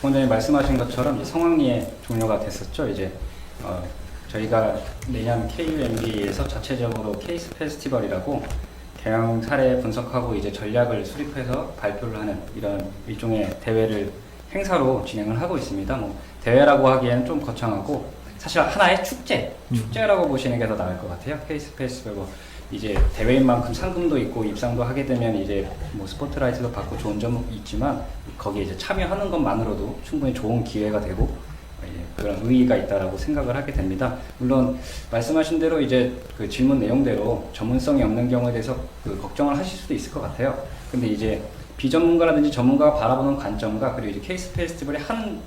원장님 말씀하신 것처럼 성황리에 종료가 됐었죠. 이제 저희가 내년 KUMBA에서 자체적으로 케이스 페스티벌이라고 경영 사례 분석하고 이제 전략을 수립해서 발표를 하는 이런 일종의 대회를 행사로 진행을 하고 있습니다. 뭐 대회라고 하기에는 좀 거창하고 사실 하나의 축제라고 보시는 게 더 나을 것 같아요. 케이스 페스티벌 이제 대회인 만큼 상금도 있고 입상도 하게 되면 이제 뭐 스포트라이트도 받고 좋은 점은 있지만 거기에 이제 참여하는 것만으로도 충분히 좋은 기회가 되고 그런 의의가 있다라고 생각을 하게 됩니다. 물론 말씀하신 대로 이제 그 질문 내용대로 전문성이 없는 경우에 대해서 그 걱정을 하실 수도 있을 것 같아요. 근데 이제 비전문가라든지 전문가가 바라보는 관점과 그리고 이제 케이스 페스티벌의 한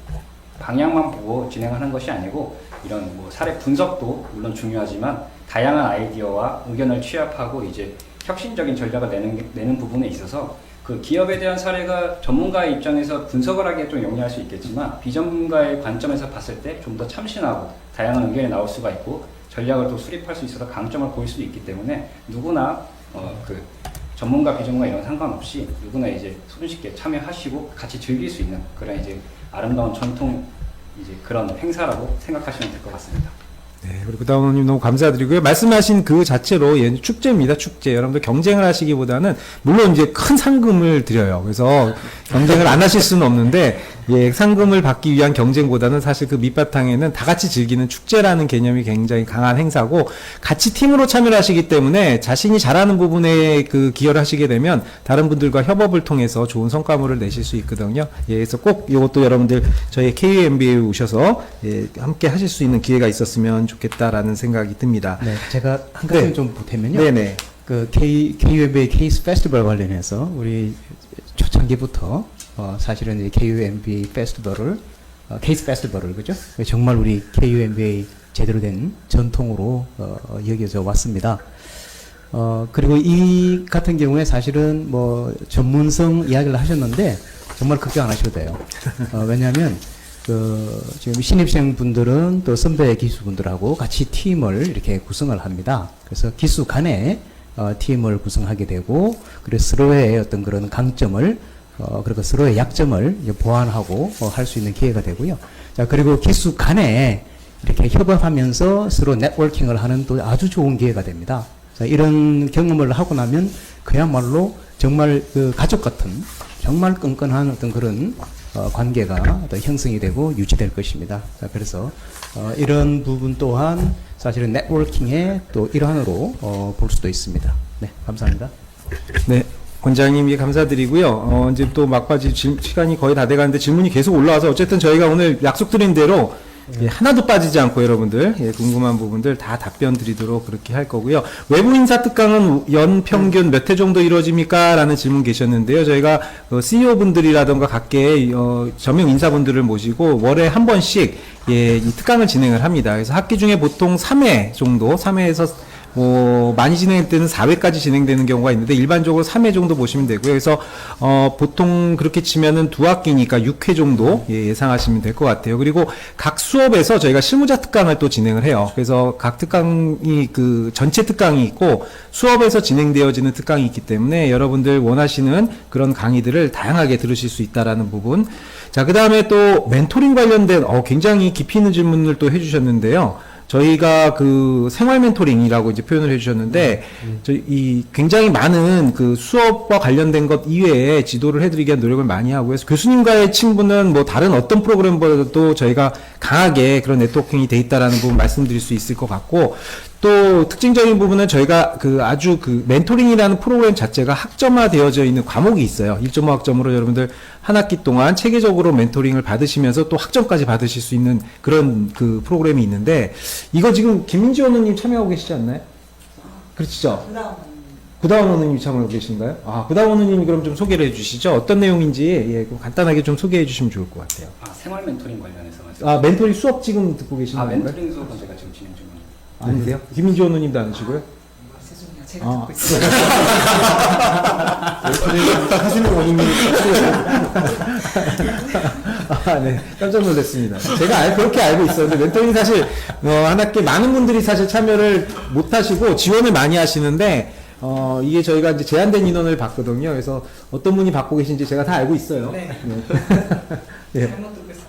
방향만 보고 진행하는 것이 아니고 이런 뭐 사례 분석도 물론 중요하지만 다양한 아이디어와 의견을 취합하고 이제 혁신적인 전략을 내는 부분에 있어서 그 기업에 대한 사례가 전문가의 입장에서 분석을 하기에 좀 용이할 수 있겠지만 비전문가의 관점에서 봤을 때 좀 더 참신하고 다양한 의견이 나올 수가 있고 전략을 또 수립할 수 있어서 강점을 보일 수도 있기 때문에 누구나 그 전문가 비전문가 이런 상관없이 누구나 이제 손쉽게 참여하시고 같이 즐길 수 있는 그런 이제 아름다운 전통 이제 그런 행사라고 생각하시면 될 것 같습니다. 네, 그리고 구다원님 너무 감사드리고요. 말씀하신 그 자체로 얘는 축제입니다. 축제. 여러분들 경쟁을 하시기보다는 물론 이제 큰 상금을 드려요. 그래서 경쟁을 안 하실 수는 없는데 상금을 받기 위한 경쟁보다는 사실 그 밑바탕에는 다 같이 즐기는 축제라는 개념이 굉장히 강한 행사고 같이 팀으로 참여를 하시기 때문에 자신이 잘하는 부분에 그 기여를 하시게 되면 다른 분들과 협업을 통해서 좋은 성과물을 내실 수 있거든요. 그래서 꼭 이것도 여러분들 저희 KUMBA에 오셔서 함께 하실 수 있는 기회가 있었으면 좋겠다라는 생각이 듭니다. 네, 제가 한 가지 좀 보태면요. 네네. 그 KUMBA 케이스 페스티벌 관련해서 우리 초창기부터 사실은 이 KUMBA 페스티벌을 케이스 페스티벌을 그죠? 정말 우리 KUMBA 제대로 된 전통으로 여겨져 왔습니다. 그리고 이 같은 경우에 사실은 뭐 전문성 이야기를 하셨는데 정말 걱정 안 하셔도 돼요. 왜냐하면 지금 신입생 분들은 또 선배 기수분들하고 같이 팀을 이렇게 구성을 합니다. 그래서 기수 간에 팀을 구성하게 되고, 그래서 서로의 어떤 그런 강점을 그리고 서로의 약점을 보완하고 할 수 있는 기회가 되고요. 자, 그리고 기수 간에 이렇게 협업하면서 서로 네트워킹을 하는 또 아주 좋은 기회가 됩니다. 자, 이런 경험을 하고 나면 그야말로 정말 그 가족 같은 정말 끈끈한 어떤 그런 관계가 또 형성이 되고 유지될 것입니다. 자, 그래서 이런 부분 또한 사실은 네트워킹의 또 일환으로 볼 수도 있습니다. 네, 감사합니다. 네. 원장님께 감사드리고요. 이제 또 막바지 시간이 거의 다 돼가는데 질문이 계속 올라와서 어쨌든 저희가 오늘 약속드린 대로 하나도 빠지지 않고 여러분들 궁금한 부분들 다 답변 드리도록 그렇게 할 거고요. 외부 인사 특강은 연 평균 몇 회 정도 이루어집니까? 라는 질문 계셨는데요. 저희가 CEO 분들이라던가 각계 저명 인사분들을 모시고 월에 한 번씩 이 특강을 진행을 합니다. 그래서 학기 중에 보통 3회 정도, 3회에서 많이 진행될 때는 4회까지 진행되는 경우가 있는데 일반적으로 3회 정도 보시면 되고요. 그래서 보통 그렇게 치면은 2학기니까 6회 정도 예상하시면 될 것 같아요. 그리고 각 수업에서 저희가 실무자 특강을 또 진행을 해요. 그래서 각 특강이 그 전체 특강이 있고 수업에서 진행되어지는 특강이 있기 때문에 여러분들 원하시는 그런 강의들을 다양하게 들으실 수 있다라는 부분. 자, 그 다음에 또 멘토링 관련된 굉장히 깊이 있는 질문을 또 해주셨는데요. 저희가 그 생활 멘토링이라고 이제 표현을 해주셨는데, 이 굉장히 많은 그 수업과 관련된 것 이외에 지도를 해드리기 위한 노력을 많이 하고 해서 교수님과의 친분은 뭐 다른 어떤 프로그램보다도 저희가 강하게 그런 네트워킹이 돼 있다라는 부분 말씀드릴 수 있을 것 같고, 또 특징적인 부분은 저희가 그 아주 그 멘토링이라는 프로그램 자체가 학점화되어져 있는 과목이 있어요. 1.5 학점으로 여러분들 한 학기 동안 체계적으로 멘토링을 받으시면서 또 학점까지 받으실 수 있는 그런 그 프로그램이 있는데, 이거 지금 김민지 원우님 참여하고 계시지 않나요? 그렇죠? 구다원 원우님 참여하고 계신가요? 아, 구다원 원우님 그럼 좀 소개를 해주시죠. 어떤 내용인지 예, 간단하게 좀 소개해 주시면 좋을 것 같아요. 아, 생활 멘토링 관련해서 말씀. 아, 멘토링 수업 지금 듣고 계시는 아, 건가요? 멘토링 수업은 제가 지금 진행 중입니다. 아니세요? 김민지 원우님도 안 하시고요? 죄송해요. 제가 아. 듣고 있어요. 하시는 원인이 아, 네. 깜짝 놀랐습니다. 제가 그렇게 알고 있었는데, 멘토링 사실, 한 학기 많은 분들이 사실 참여를 못 하시고 지원을 많이 하시는데, 이게 저희가 이제 제한된 인원을 받거든요. 그래서 어떤 분이 받고 계신지 제가 다 알고 있어요. 네. 예. 잘못 듣고 있어요.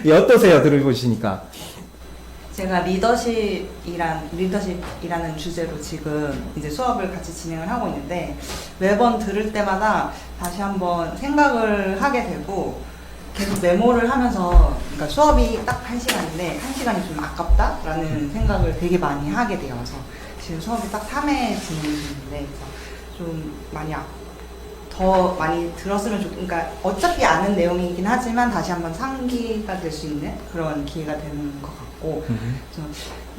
예, 어떠세요? 들어보시니까. 제가 리더십이라는 주제로 지금 이제 수업을 같이 진행을 하고 있는데, 매번 들을 때마다 다시 한번 생각을 하게 되고, 계속 메모를 하면서, 그러니까 수업이 딱 1시간인데 1시간이 좀 아깝다라는 생각을 되게 많이 하게 되어서 지금 수업이 딱 3회 진행 중인데, 좀 많이 더 많이 들었으면 그러니까 어차피 아는 내용이긴 하지만 다시 한번 상기가 될 수 있는 그런 기회가 되는 것 같고, 그래서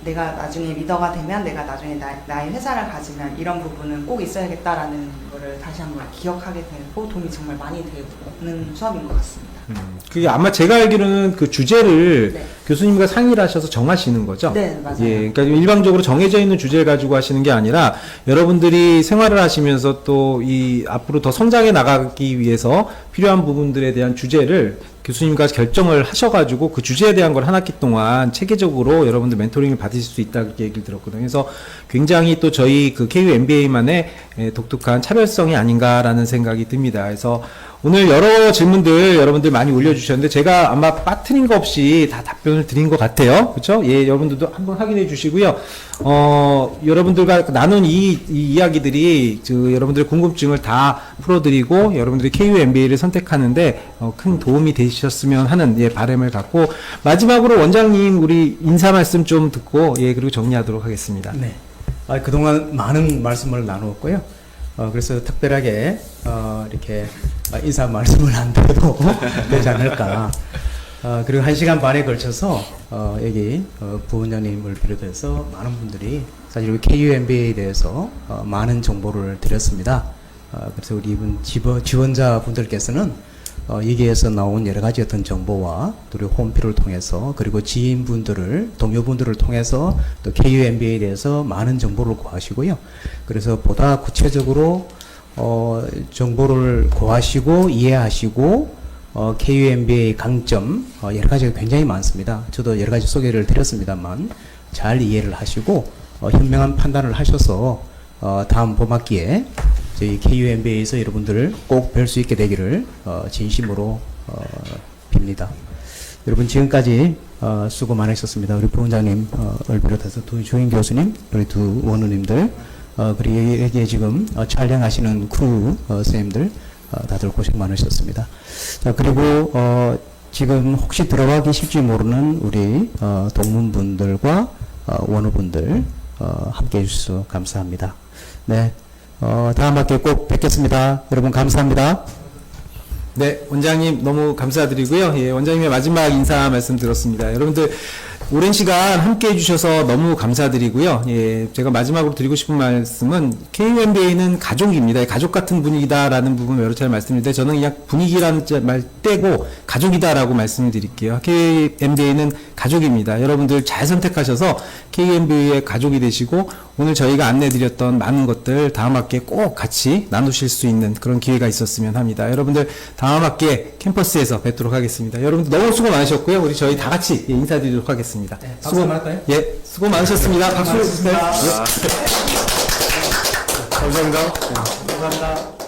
내가 나중에 리더가 되면, 내가 나중에 나의 회사를 가지면 이런 부분은 꼭 있어야겠다라는 거를 다시 한번 기억하게 되고 도움이 정말 많이 되는 수업인 것 같습니다. 그게 아마 제가 알기로는 그 주제를 네. 교수님과 상의를 하셔서 정하시는 거죠? 네, 맞아요. 예, 그러니까 일방적으로 정해져 있는 주제를 가지고 하시는 게 아니라, 여러분들이 생활을 하시면서 또 이 앞으로 더 성장해 나가기 위해서 필요한 부분들에 대한 주제를 교수님과 결정을 하셔가지고 그 주제에 대한 걸 한 학기 동안 체계적으로 여러분들 멘토링을 받으실 수 있다, 그렇게 얘기를 들었거든요. 그래서 굉장히 또 저희 그 KU MBA만의 독특한 차별성이 아닌가라는 생각이 듭니다. 그래서 오늘 여러 질문들 여러분들 많이 올려주셨는데, 제가 아마 빠뜨린 거 없이 다 답변을 드린 것 같아요. 그렇죠? 예, 여러분들도 한번 확인해 주시고요. 여러분들과 나눈 이 이야기들이 여러분들의 궁금증을 다 풀어드리고 여러분들이 KU MBA를 선택하는데 큰 도움이 되셨으면 하는 바람을 갖고, 마지막으로 원장님 우리 인사 말씀 좀 듣고 그리고 정리하도록 하겠습니다. 네. 그동안 많은 말씀을 나누었고요. 그래서 특별하게 이렇게 인사 말씀을 안 드려도 되지 않을까. 그리고 1시간 반에 걸쳐서 여기 부원장님을 비롯해서 많은 분들이 사실 우리 KU MBA에 대해서 많은 정보를 드렸습니다. 그래서 우리 이분 지원자분들께서는 여기에서 나온 여러 가지 어떤 정보와 또 우리 홈피를 통해서, 그리고 지인분들을, 동료분들을 통해서 또 KU MBA에 대해서 많은 정보를 구하시고요. 그래서 보다 구체적으로 정보를 구하시고 이해하시고 KU MBA의 강점 여러 가지가 굉장히 많습니다. 저도 여러 가지 소개를 드렸습니다만 잘 이해를 하시고 현명한 판단을 하셔서 다음 봄학기에 저희 KU MBA에서 여러분들을 꼭 뵐 수 있게 되기를 진심으로 빕니다. 여러분 지금까지 수고 많으셨습니다. 우리 부원장님을 비롯해서 두 조인 교수님, 우리 두 원우님들, 그리고 여기에 지금 촬영하시는 크루 선생님들 다들 고생 많으셨습니다. 자, 그리고 지금 혹시 들어와 계실지 모르는 우리 동문분들과 원우분들 함께 해주셔서 감사합니다. 네. 다음 학기에 꼭 뵙겠습니다. 여러분 감사합니다. 네, 원장님 너무 감사드리고요. 예, 원장님의 마지막 인사 말씀 들었습니다. 여러분들 오랜 시간 함께 해주셔서 너무 감사드리고요. 예, 제가 마지막으로 드리고 싶은 말씀은 KU MBA는 가족입니다. 가족 같은 분위기다라는 부분 여러 차례 말씀드렸는데, 저는 그냥 분위기라는 말 떼고 가족이다라고 말씀을 드릴게요. KU MBA는 가족입니다. 여러분들 잘 선택하셔서 KU MBA의 가족이 되시고, 오늘 저희가 안내드렸던 많은 것들 다음 학기에 꼭 같이 나누실 수 있는 그런 기회가 있었으면 합니다. 여러분들 다음 학기에 캠퍼스에서 뵙도록 하겠습니다. 여러분들 너무 수고 많으셨고요. 우리 저희 다 같이 인사드리도록 하겠습니다. 네, 박수 한번 할까요? 예, 수고 많으셨습니다. 박수. 네. 감사합니다. 감사합니다.